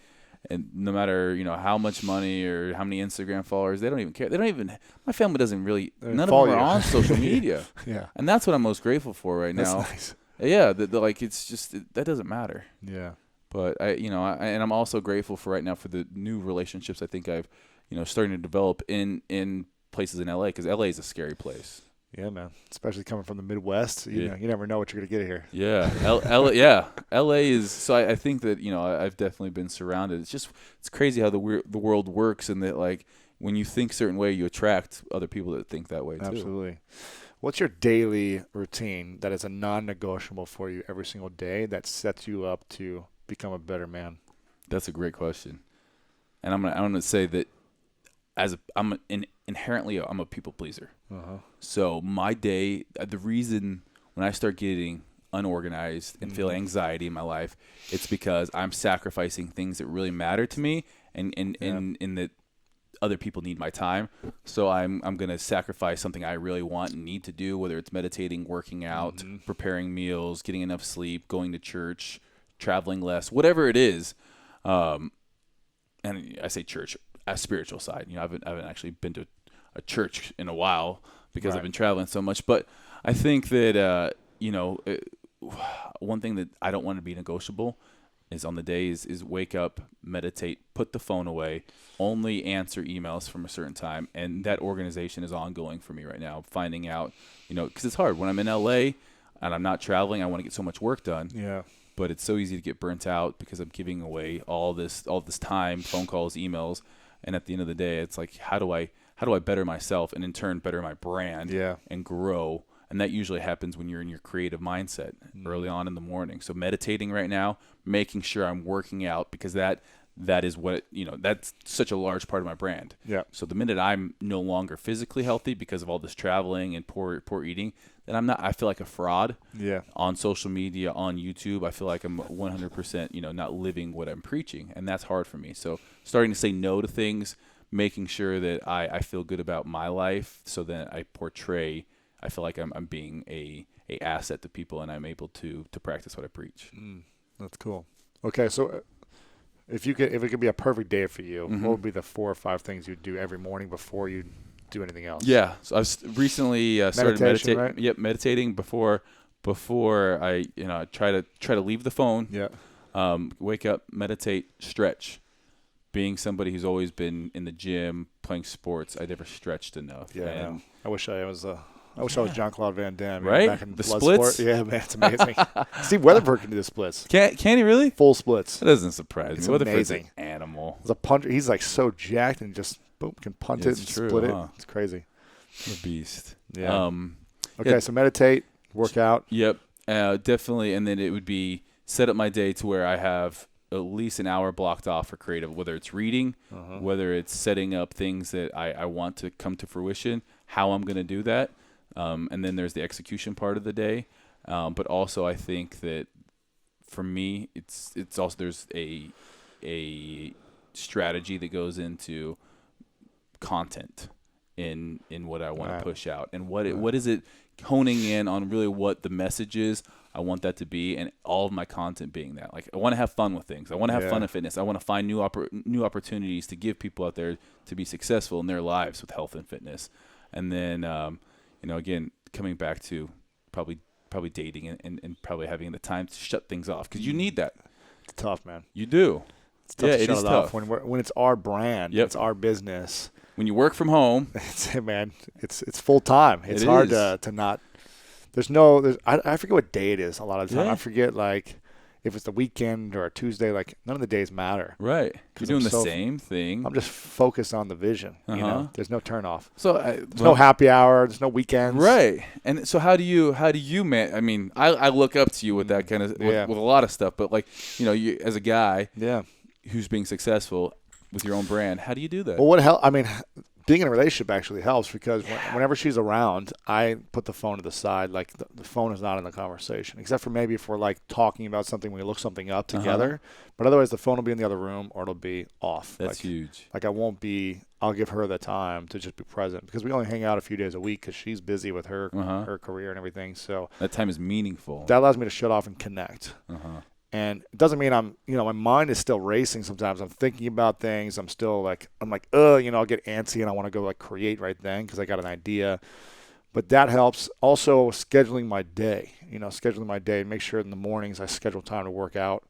and no matter, how much money or how many Instagram followers, they don't even care. My family doesn't really, none of them are on social media. Yeah. And that's what I'm most grateful for right now. That's nice. Yeah. It's just, that doesn't matter. Yeah. But and I'm also grateful for right now for the new relationships I think I've, starting to develop in places in LA, because LA is a scary place. Yeah, man. Especially coming from the Midwest, you never know what you're gonna get here. Yeah, LA is. So I think that I've definitely been surrounded. It's crazy how the world works, and that when you think a certain way, you attract other people that think that way too. Absolutely. What's your daily routine that is a non-negotiable for you every single day that sets you up to become a better man? That's a great question, and I'm gonna say that inherently I'm a people pleaser. So my day, the reason when I start getting unorganized and feel anxiety in my life, it's because I'm sacrificing things that really matter to me, and that other people need my time. So I'm going to sacrifice something I really want and need to do, whether it's meditating, working out, preparing meals, getting enough sleep, going to church, traveling less, whatever it is. And I say church, a spiritual side. I haven't actually been to a church in a while because I've been traveling so much. But I think that, one thing that I don't want to be negotiable is on the days is wake up, meditate, put the phone away, only answer emails from a certain time. And that organization is ongoing for me right now, finding out, because it's hard when I'm in LA and I'm not traveling. I want to get so much work done. Yeah. But it's so easy to get burnt out because I'm giving away all this time, phone calls, emails. And at the end of the day, it's like, how do I better myself and in turn better my brand and grow? And that usually happens when you're in your creative mindset early on in the morning. So meditating right now, making sure I'm working out, because that is what, that's such a large part of my brand. Yeah. So the minute I'm no longer physically healthy because of all this traveling and poor eating, then I feel like a fraud. Yeah. On social media, on YouTube, I feel like I'm 100%, not living what I'm preaching. And that's hard for me. So starting to say no to things, making sure that I feel good about my life, so that I feel like I'm being a asset to people, and I'm able to practice what I preach. That's cool. Okay, so if it could be a perfect day for you, what would be the 4 or 5 things you'd do every morning before you do anything else? Yeah, so I've recently started meditating. Right? Yep, meditating before I try to leave the phone. Yeah. Wake up, meditate, stretch. Being somebody who's always been in the gym playing sports, I never stretched enough. Yeah, I wish I was. I wish I was Jean-Claude Van Damme. Right? Back in the splits? Sport. Yeah, man, it's amazing. Steve Weatherford can do the splits. Can he really? Full splits. That doesn't surprise me. It's Weatherford's amazing. An animal. He's a puncher. He's so jacked and just can punt it and split it. It's crazy. A beast. Yeah. Okay, so meditate, work out. Yep, definitely. And then it would be set up my day to where I have at least an hour blocked off for creative, whether it's reading, whether it's setting up things that I want to come to fruition, how I'm going to do that. And then there's the execution part of the day. But also I think that for me, it's also there's a strategy that goes into content in what I want to push out, and what is it, honing in on really what the message is I want that to be, and all of my content being that. Like, I want to have fun with things. I want to have fun in fitness. I want to find new opportunities to give people out there to be successful in their lives with health and fitness. And then again, coming back to probably dating and probably having the time to shut things off, because you need that. It's tough, man. You do. It's tough to it shut is it tough. off when it's our brand. It's our business. When you work from home, it's full time. It's hard to not. I forget what day it is a lot of the time. I forget, like, if it's the weekend or a Tuesday. Like, none of the days matter. Right. You're doing the same thing. I'm just focused on the vision. There's no turn off. So there's no happy hour. There's no weekends. Right. And so how do you man? I mean, I look up to you with that kind of with a lot of stuff. But, like, you as a guy, who's being successful with your own brand, how do you do that? Well, being in a relationship actually helps, because whenever she's around, I put the phone to the side. Like, the phone is not in the conversation, except for maybe if we're, like, talking about something, we look something up together. But otherwise, the phone will be in the other room, or it'll be off. That's huge. Like, I'll give her the time to just be present, because we only hang out a few days a week because she's busy with her career and everything. So that time is meaningful. That allows me to shut off and connect. And it doesn't mean my mind is still racing sometimes. I'm thinking about things. I'm still like, I'll get antsy and I want to go, like, create right then because I got an idea. But that helps. Also, scheduling my day, and make sure in the mornings I schedule time to work out,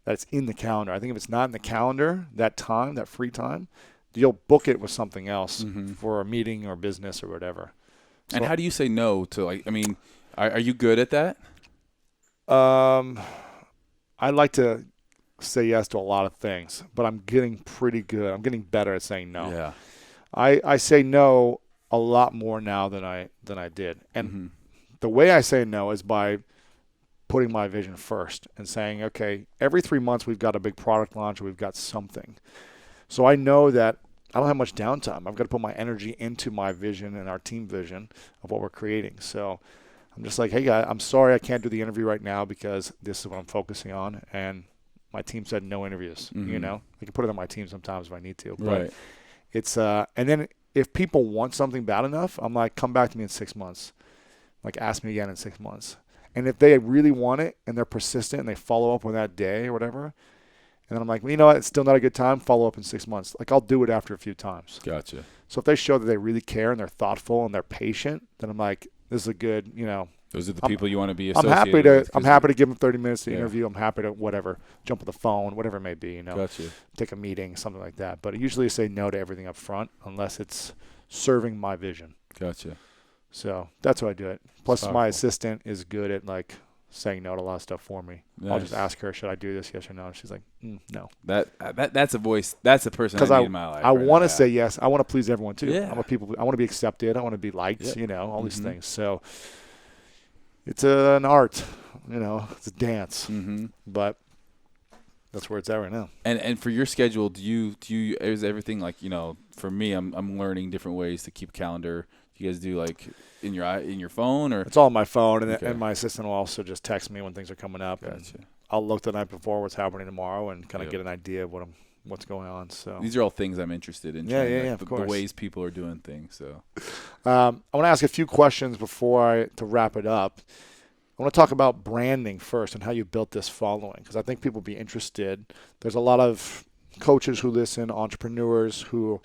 that it's in the calendar. I think if it's not in the calendar, that time, that free time, you'll book it with something else for a meeting or business or whatever. And how do you say no to, like, are you good at that? I like to say yes to a lot of things, but I'm getting pretty good. I'm getting better at saying no. Yeah. I say no a lot more now than I did. And the way I say no is by putting my vision first and saying, okay, every 3 months we've got a big product launch or we've got something. So I know that I don't have much downtime. I've got to put my energy into my vision and our team vision of what we're creating. So I'm just like, hey, guys, I'm sorry I can't do the interview right now because this is what I'm focusing on. And my team said no interviews. I can put it on my team sometimes if I need to. But right. It's and then if people want something bad enough, I'm like, come back to me in 6 months. Like, ask me again in 6 months. And if they really want it and they're persistent and they follow up on that day or whatever, and then I'm like, well, you know what? It's still not a good time. Follow up in 6 months. Like, I'll do it after a few times. Gotcha. So if they show that they really care and they're thoughtful and they're patient, then I'm like, this is a good, Those are the people you want to be associated with. I'm happy to give them 30 minutes to interview. I'm happy to jump on the phone, whatever it may be, Gotcha. Take a meeting, something like that. But usually I say no to everything up front unless it's serving my vision. Gotcha. So that's how I do it. Plus, Powerful. my assistant is good at, like, saying no to a lot of stuff for me. Nice. I'll just ask her, should I do this? Yes or no? And she's like, no. That's a voice. That's a person I need in my life. I want to say yes. I want to please everyone too. Yeah. I want to be accepted. I want to be liked. All these things. So it's an art. It's a dance. But that's where it's at right now. And for your schedule, do you is everything like, for me, I'm learning different ways to keep calendar. Do you guys do, like, in your phone, or? It's all on my phone, and my assistant will also just text me when things are coming up. Gotcha. And I'll look the night before what's happening tomorrow and kind of get an idea of what's going on. So these are all things I'm interested in. Of course. The ways people are doing things. So I want to ask a few questions to wrap it up. I want to talk about branding first and how you built this following, because I think people will be interested. There's a lot of coaches who listen, entrepreneurs who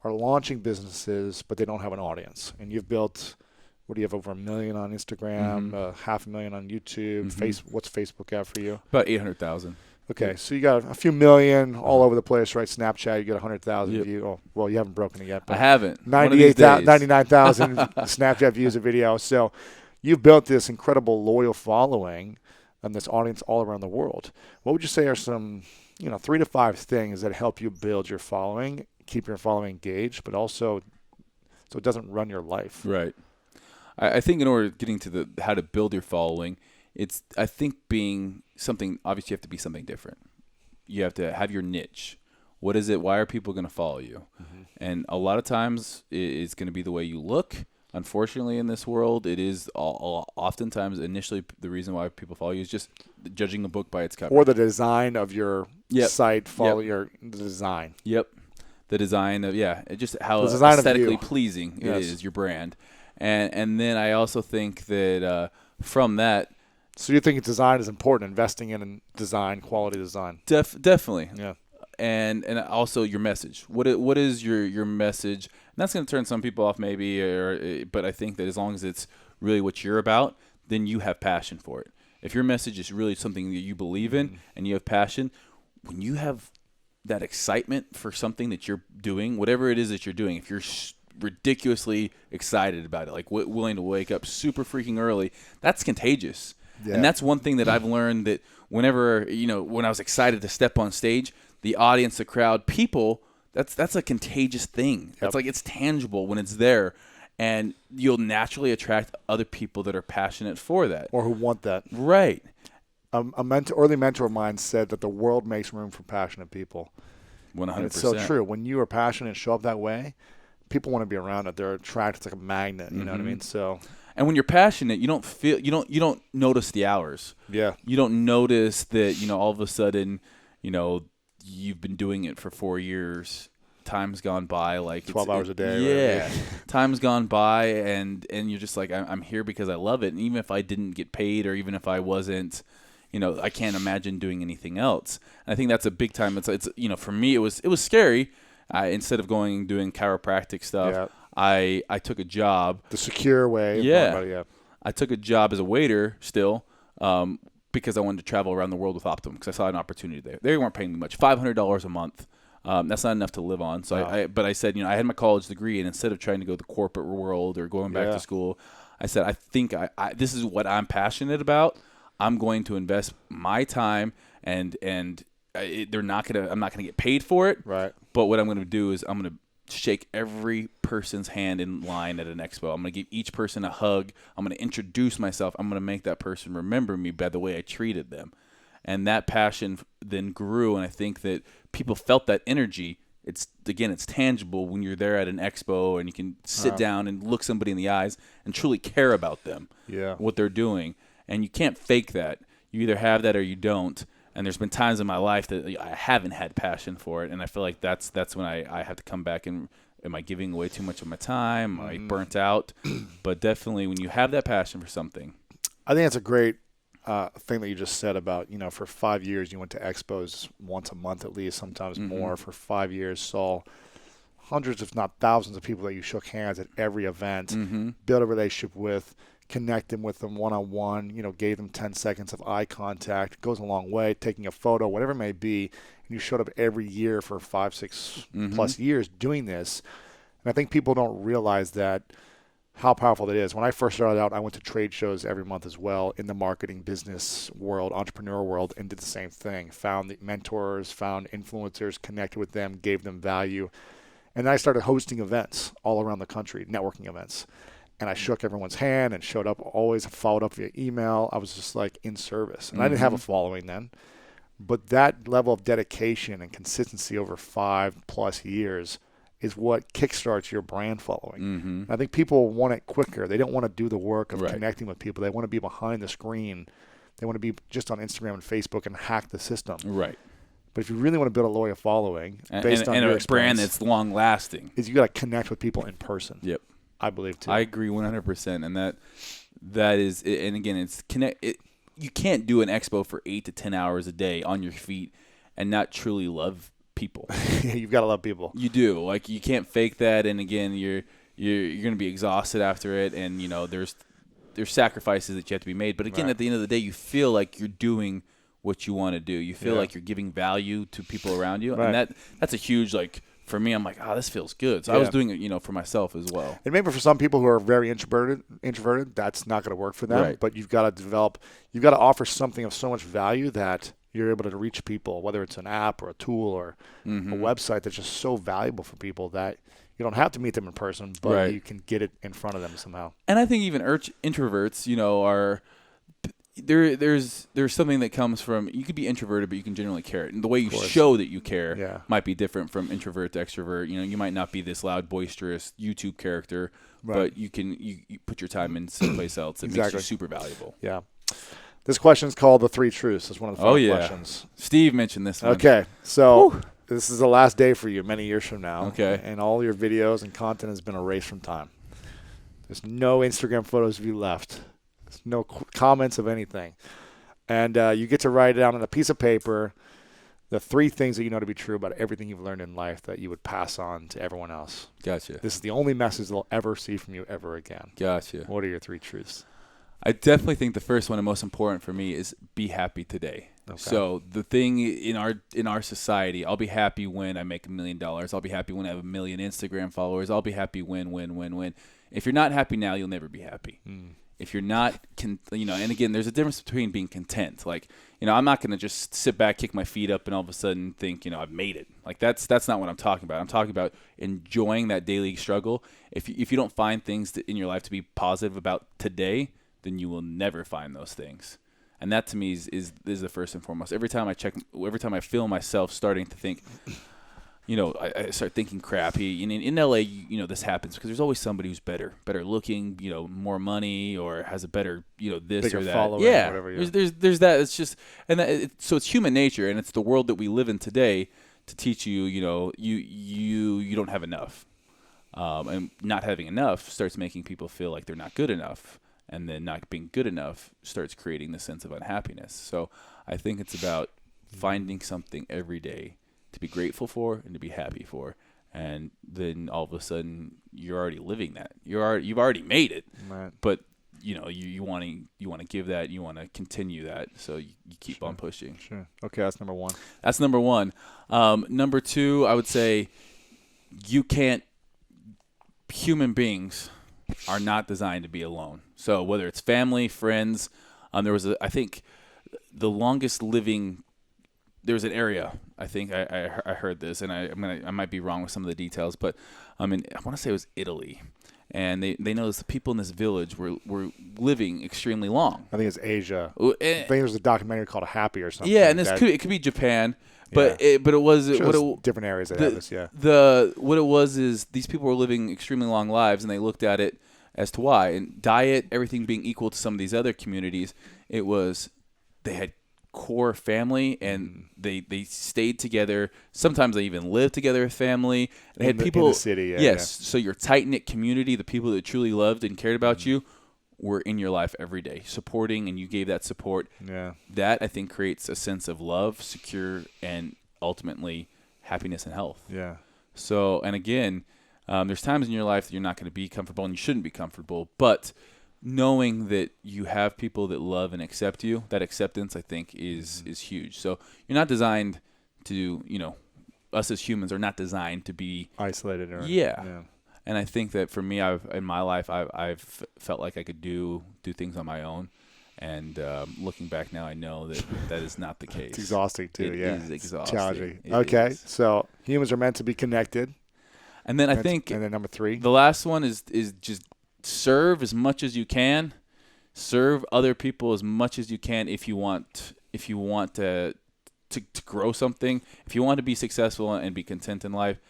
are launching businesses, but they don't have an audience. And you've built, what do you have, over 1 million on Instagram, 500,000 on YouTube? What's Facebook at for you? About 800,000. Okay, so you got a few million all over the place, right? Snapchat, you got 100,000 views. Oh, well, you haven't broken it yet. But I haven't. 99,000 Snapchat views a video. So you've built this incredible loyal following and this audience all around the world. What would you say are some, 3 to 5 things that help you build your following, keep your following engaged, but also so it doesn't run your life? Right. I think in order getting to how to build your following, I think being something, obviously you have to be something different. You have to have your niche. What is it? Why are people going to follow you? And a lot of times it's going to be the way you look. unfortunately, in this world, it is oftentimes initially the reason why people follow you is just judging a book by its cover. Or the design of your site, follow Yep. the design. Yep. The design of, just how The design of aesthetically you. pleasing Yes. it is, your brand. And then I also think that from that, So you think design is important, investing in design, quality design. definitely. Yeah. And also your message. What is your message? And that's going to turn some people off maybe, but I think that as long as it's really what you're about, then you have passion for it. If your message is really something that you believe in and you have passion, when you have that excitement for something that you're doing, whatever it is that you're doing, if you're ridiculously excited about it, like willing to wake up super freaking early, that's contagious. Yeah. And that's one thing that I've learned, that whenever, when I was excited to step on stage, the audience, the crowd, people, that's a contagious thing. That's like, it's tangible when it's there, and you'll naturally attract other people that are passionate for that. Or who want that. Right. Early mentor of mine said that the world makes room for passionate people. 100%. And it's so true. When you are passionate and show up that way, people want to be around it. They're attracted. It's like a magnet. You know what I mean? So. And when you're passionate, you don't notice the hours. Yeah. You don't notice that, all of a sudden, you've been doing it for 4 years. Time's gone by, like 12 hours a day. Yeah. Right? Time's gone by, and you're just like, I'm here because I love it. And even if I didn't get paid, or even if I wasn't, I can't imagine doing anything else. And I think that's a big time. It's for me, it was scary. Instead of doing chiropractic stuff, I took a job. The secure way. Yeah. I took a job as a waiter still, because I wanted to travel around the world with Optum, because I saw an opportunity there. They weren't paying me much, $500 a month. That's not enough to live on. So but I said, I had my college degree, and instead of trying to go the corporate world or going back to school, I said, I think this is what I'm passionate about. I'm going to invest my time, and I'm not gonna get paid for it. Right. But what I'm going to do is I'm going to shake every person's hand in line at an expo. I'm going to give each person a hug. I'm going to introduce myself. I'm going to make that person remember me by the way I treated them. And that passion then grew, and I think that people felt that energy. It's tangible when you're there at an expo and you can sit down and look somebody in the eyes and truly care about them, what they're doing. And you can't fake that. You either have that or you don't. And there's been times in my life that I haven't had passion for it, and I feel like that's when I have to come back and, am I giving away too much of my time? Am I burnt out? But definitely when you have that passion for something. I think that's a great thing that you just said about, for 5 years you went to expos once a month at least, sometimes more. For 5 years, saw hundreds if not thousands of people that you shook hands at every event, built a relationship with, connecting with them one-on-one, gave them 10 seconds of eye contact. It goes a long way, taking a photo, whatever it may be. And you showed up every year for 5, 6 plus years doing this. And I think people don't realize that, how powerful that is. When I first started out, I went to trade shows every month as well in the marketing business world, entrepreneur world, and did the same thing. Found the mentors, found influencers, connected with them, gave them value. And then I started hosting events all around the country, networking events. And I shook everyone's hand and showed up, always followed up via email. I was just like in service. And I didn't have a following then. But that level of dedication and consistency over 5+ years is what kickstarts your brand following. I think people want it quicker. They don't want to do the work of connecting with people. They want to be behind the screen. They want to be just on Instagram and Facebook and hack the system. Right. But if you really want to build a loyal following based on your a brand that's long lasting, is you got to connect with people in person. Yep. I believe too. I agree 100%, and that is, and again, it's you can't do an expo for 8 to 10 hours a day on your feet and not truly love people. You've got to love people. You do. Like, you can't fake that, and again, you're going to be exhausted after it, and there's sacrifices that you have to be made. But again, at the end of the day, you feel like you're doing what you want to do. You feel like you're giving value to people around you, and that's a huge for me, I'm like, this feels good. So I was doing it, for myself as well. And maybe for some people who are very introverted, that's not going to work for them. Right. But you've got to offer something of so much value that you're able to reach people, whether it's an app or a tool or a website that's just so valuable for people that you don't have to meet them in person, but you can get it in front of them somehow. And I think even introverts, are there's something that comes from, you could be introverted, but you can generally care. And the way you show that you care might be different from introvert to extrovert. You might not be this loud, boisterous YouTube character, but you put your time in someplace else. It makes you super valuable. Yeah. This question is called The Three Truths. It's one of the final questions. Steve mentioned this one. Okay. So this is the last day for you many years from now. Okay. And all your videos and content has been erased from time. There's no Instagram photos of you left. There's no comments of anything. And you get to write down on a piece of paper the 3 things that you know to be true about everything you've learned in life that you would pass on to everyone else. Gotcha. This is the only message they'll ever see from you ever again. Gotcha. What are your 3 truths? I definitely think the first one and most important for me is be happy today. Okay. So the thing in our society, I'll be happy when I make $1 million. I'll be happy when I have 1 million Instagram followers. I'll be happy when. If you're not happy now, you'll never be happy. If you're not, and again, there's a difference between being content. Like, I'm not going to just sit back, kick my feet up, and all of a sudden think, I've made it. Like, that's not what I'm talking about. I'm talking about enjoying that daily struggle. If you don't find things in your life to be positive about today, then you will never find those things. And that to me is the first and foremost. Every time I feel myself starting to think, I start thinking crappy. And in LA, this happens because there's always somebody who's better looking, more money, or has a better, this bigger or that. Following, yeah, whatever, there's that. It's just, so it's human nature, and it's the world that we live in today to teach you, you don't have enough, and not having enough starts making people feel like they're not good enough. And then not being good enough starts creating the sense of unhappiness. So I think it's about finding something every day to be grateful for and to be happy for. And then all of a sudden you're already living that. You've already made it. Right. But you want to give that, you want to continue that. So you keep on pushing. Sure. Okay, that's number 1. That's number 1. Number 2, I would say human beings are not designed to be alone. So whether it's family, friends, there was I think the longest living. There was an area. I think I heard this, and I might be wrong with some of the details, but I want to say it was Italy, and they noticed the people in this village were living extremely long. I think it's Asia. I think there was a documentary called Happy or something. Yeah, and it could be Japan. But it was different areas that have this. Yeah. What it was is these people were living extremely long lives, and they looked at it as to why. And diet, everything being equal to some of these other communities, it was they had core family, and they stayed together. Sometimes they even lived together as family. They had people in the city. Yeah, yes, so your tight knit community, the people that truly loved and cared about you, were in your life every day, supporting, and you gave that support. Yeah. That, I think, creates a sense of love, secure, and ultimately happiness and health. Yeah. So, and again, there's times in your life that you're not going to be comfortable, and you shouldn't be comfortable, but knowing that you have people that love and accept you, that acceptance, I think, is huge. So you're not designed to, us as humans are not designed to be isolated. Yeah. And I think that for me, in my life, I've felt like I could do things on my own. And looking back now, I know that is not the case. It's exhausting too. It is exhausting. Challenging. Okay, so humans are meant to be connected. And then I think, and then number 3, the last one is just serve as much as you can. Serve other people as much as you can if you want to grow something. If you want to be successful and be content in life.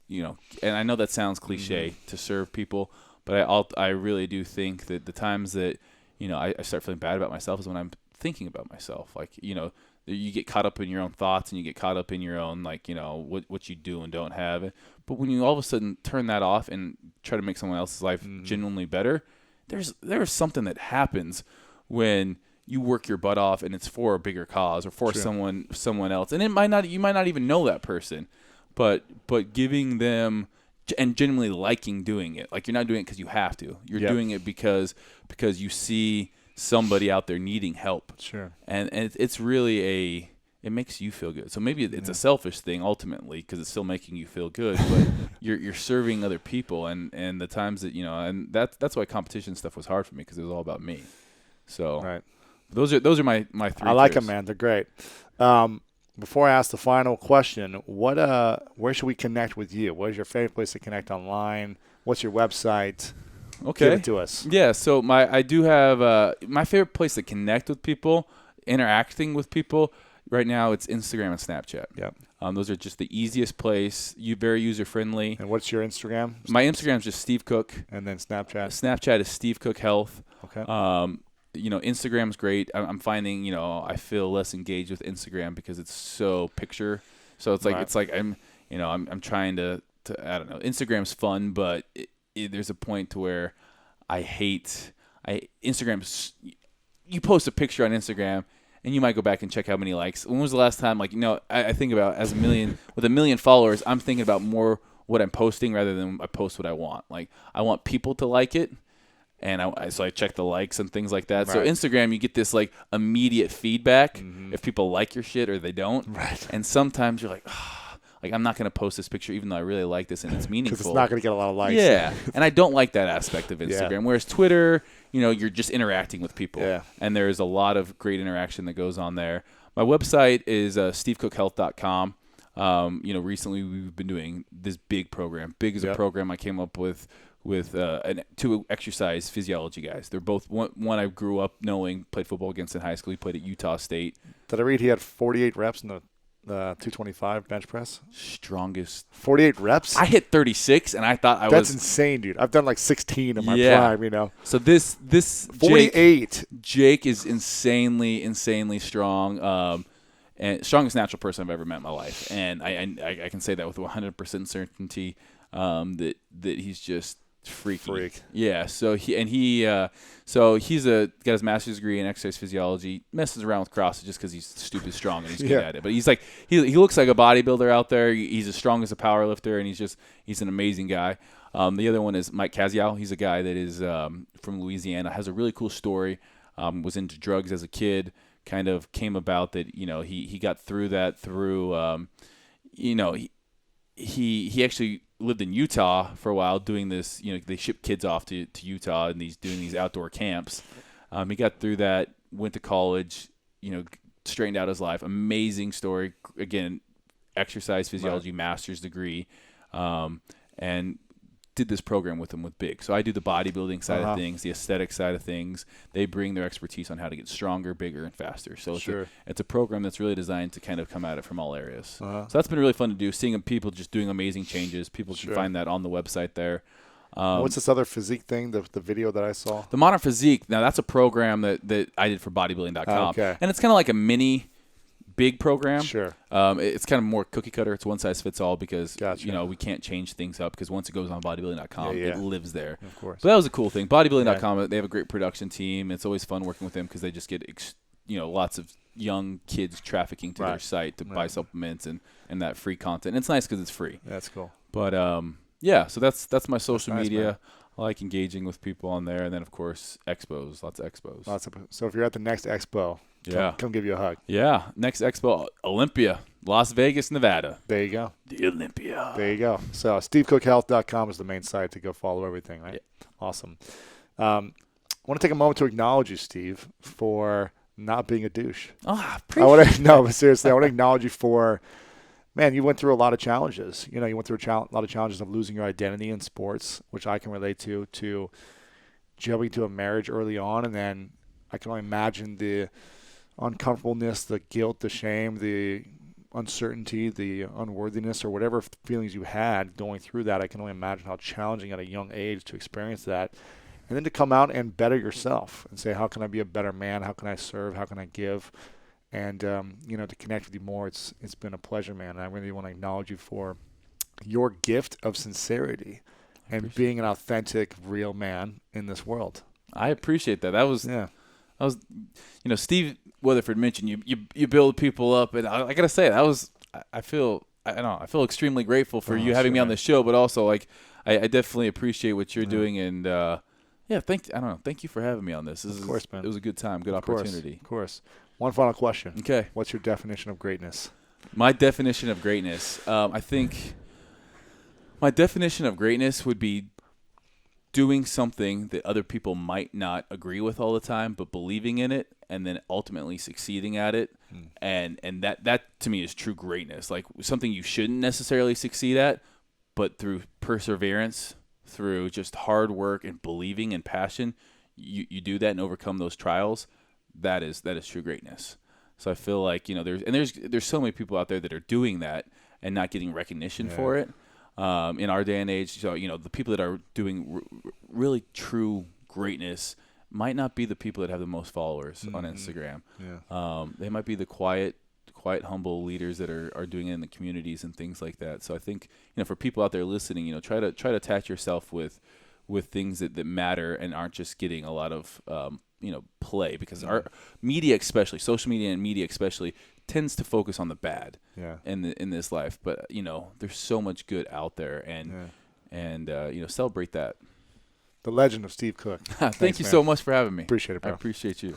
And I know that sounds cliche to serve people, but I really do think that the times that, I start feeling bad about myself is when I'm thinking about myself. Like, you get caught up in your own thoughts, and you get caught up in your own, like, what you do and don't have. But when you all of a sudden turn that off and try to make someone else's life genuinely better, there's something that happens when you work your butt off and it's for a bigger cause or for someone else. And you might not even know that person. But giving them and genuinely liking doing it. Like, you're not doing it because you have to. You're doing it because you see somebody out there needing help. Sure. And it's really it makes you feel good. So maybe it's a selfish thing ultimately because it's still making you feel good. But you're serving other people, and the times that and that's why competition stuff was hard for me, because it was all about me. So right. Those are my 3. I like them, man. They're great. Before I ask the final question, where should we connect with you? What is your favorite place to connect online? What's your website? Okay. Give it to us. Yeah, so I do have my favorite place to connect with people, interacting with people, Right now, it's Instagram and Snapchat. Yep. Those are just the easiest place. Very user-friendly. And what's your Instagram? My Instagram is just Steve Cook. And then Snapchat? Snapchat is Steve Cook Health. Okay. Instagram's great. I'm finding, I feel less engaged with Instagram because it's so picture. So it's like I'm trying to I don't know. Instagram's fun, but there's a point to where Instagram's. You post a picture on Instagram, and you might go back and check how many likes. When was the last time? I think about with 1 million followers, I'm thinking about more what I'm posting rather than I post what I want. Like I want people to like it, and so I check the likes and things like that. Right. So Instagram, you get this like immediate feedback if people like your shit or they don't. Right. And sometimes you're like, I'm not going to post this picture even though I really like this and it's meaningful. Because it's not going to get a lot of likes. Yeah, and I don't like that aspect of Instagram. Yeah. Whereas Twitter, you're just interacting with people. Yeah. And there's a lot of great interaction that goes on there. My website is stevecookhealth.com. Recently we've been doing this big program. Big is a program I came up with 2 exercise physiology guys. They're both one I grew up knowing, played football against in high school. He played at Utah State. Did I read he had 48 reps in the 225 bench press? Strongest. 48 reps? I hit 36, and I thought That's insane, dude. I've done like 16 in my prime, So this 48. Jake is insanely strong. And strongest natural person I've ever met in my life. And I can say that with 100% certainty that he's just freaky. Yeah. So he's got his master's degree in exercise physiology. Messes around with CrossFit just because he's stupid strong and he's good at it. But he's like he looks like a bodybuilder out there. He's as strong as a power lifter, and he's an amazing guy. The other one is Mike Cassio. He's a guy that is from Louisiana. Has a really cool story. Was into drugs as a kid. Kind of came about that he got through that through he actually lived in Utah for a while doing this. They ship kids off to Utah and doing these outdoor camps. He got through that, went to college, straightened out his life. Amazing story. Again, exercise physiology master's degree, and did this program with them with Big. So I do the bodybuilding side of things, the aesthetic side of things. They bring their expertise on how to get stronger, bigger, and faster. So it's a program that's really designed to kind of come at it from all areas. So that's been really fun to do, seeing people just doing amazing changes. People can find that on the website there. What's this other physique thing, the video that I saw? The Modern Physique. Now, that's a program that I did for bodybuilding.com. Okay. And it's kind of like a mini Big program. Sure. It's kind of more cookie cutter. It's one size fits all because we can't change things up because once it goes on bodybuilding.com, it lives there. Of course. But that was a cool thing. Bodybuilding.com, they have a great production team. It's always fun working with them because they just get lots of young kids trafficking to their site to buy supplements and that free content. And it's nice because it's free. That's cool. But so that's my social media. Man. I like engaging with people on there, and then of course expos, lots of expos. So if you're at the next expo, come give you a hug. Yeah, next expo, Olympia, Las Vegas, Nevada. There you go. The Olympia. There you go. So stevecookhealth.com is the main site to go follow everything, right? Yeah. Awesome. I want to take a moment to acknowledge you, Steve, for not being a douche. Oh, but seriously, I want to acknowledge you for. Man, you went through a lot of challenges. You went through a lot of challenges of losing your identity in sports, which I can relate to jumping to a marriage early on, and then I can only imagine the uncomfortableness, the guilt, the shame, the uncertainty, the unworthiness, or whatever feelings you had going through that. I can only imagine how challenging at a young age to experience that. And then to come out and better yourself and say, how can I be a better man? How can I serve? How can I give? And, to connect with you more, it's been a pleasure, man. And I really want to acknowledge you for your gift of sincerity and being an authentic, real man in this world. I appreciate that. That was Steve Weatherford mentioned you build people up. And I got to say, I feel extremely grateful for you having me on the show, but also I definitely appreciate what you're doing. And, thank you for having me on this. Of course, man. It was a good time, good opportunity. Of course. One final question. Okay. What's your definition of greatness? My definition of greatness, I think my definition of greatness would be doing something that other people might not agree with all the time, but believing in it and then ultimately succeeding at it. And that to me is true greatness. Like something you shouldn't necessarily succeed at, but through perseverance, through just hard work and believing and passion, you do that and overcome those trials. That is true greatness. So I feel like, there's so many people out there that are doing that and not getting recognition for it. In our day and age, so the people that are doing really true greatness might not be the people that have the most followers on Instagram. They might be the quiet, humble leaders that are doing it in the communities and things like that. So I think, for people out there listening, try to attach yourself with things that matter and aren't just getting a lot of play, because our media, especially social media and media especially, tends to focus on the bad in this life. But there's so much good out there, and celebrate that. The legend of Steve Cook. Thank you so much for having me. Appreciate it, bro. I appreciate you.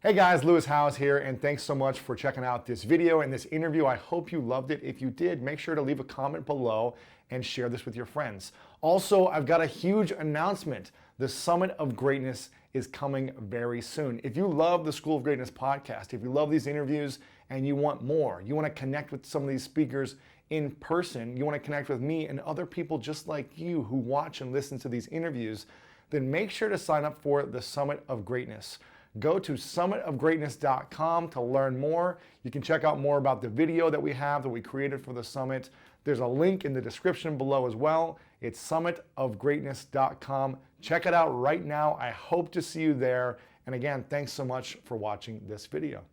Hey guys, Lewis Howes here, and thanks so much for checking out this video and this interview. I hope you loved it. If you did, make sure to leave a comment below and share this with your friends. Also, I've got a huge announcement. The Summit of Greatness is coming very soon. If you love the School of Greatness podcast, if you love these interviews and you want more, you want to connect with some of these speakers in person, you want to connect with me and other people just like you who watch and listen to these interviews, then make sure to sign up for the Summit of Greatness. Go to summitofgreatness.com to learn more. You can check out more about the video that we created for the summit. There's a link in the description below as well. It's summitofgreatness.com. Check it out right now. I hope to see you there. And again, thanks so much for watching this video.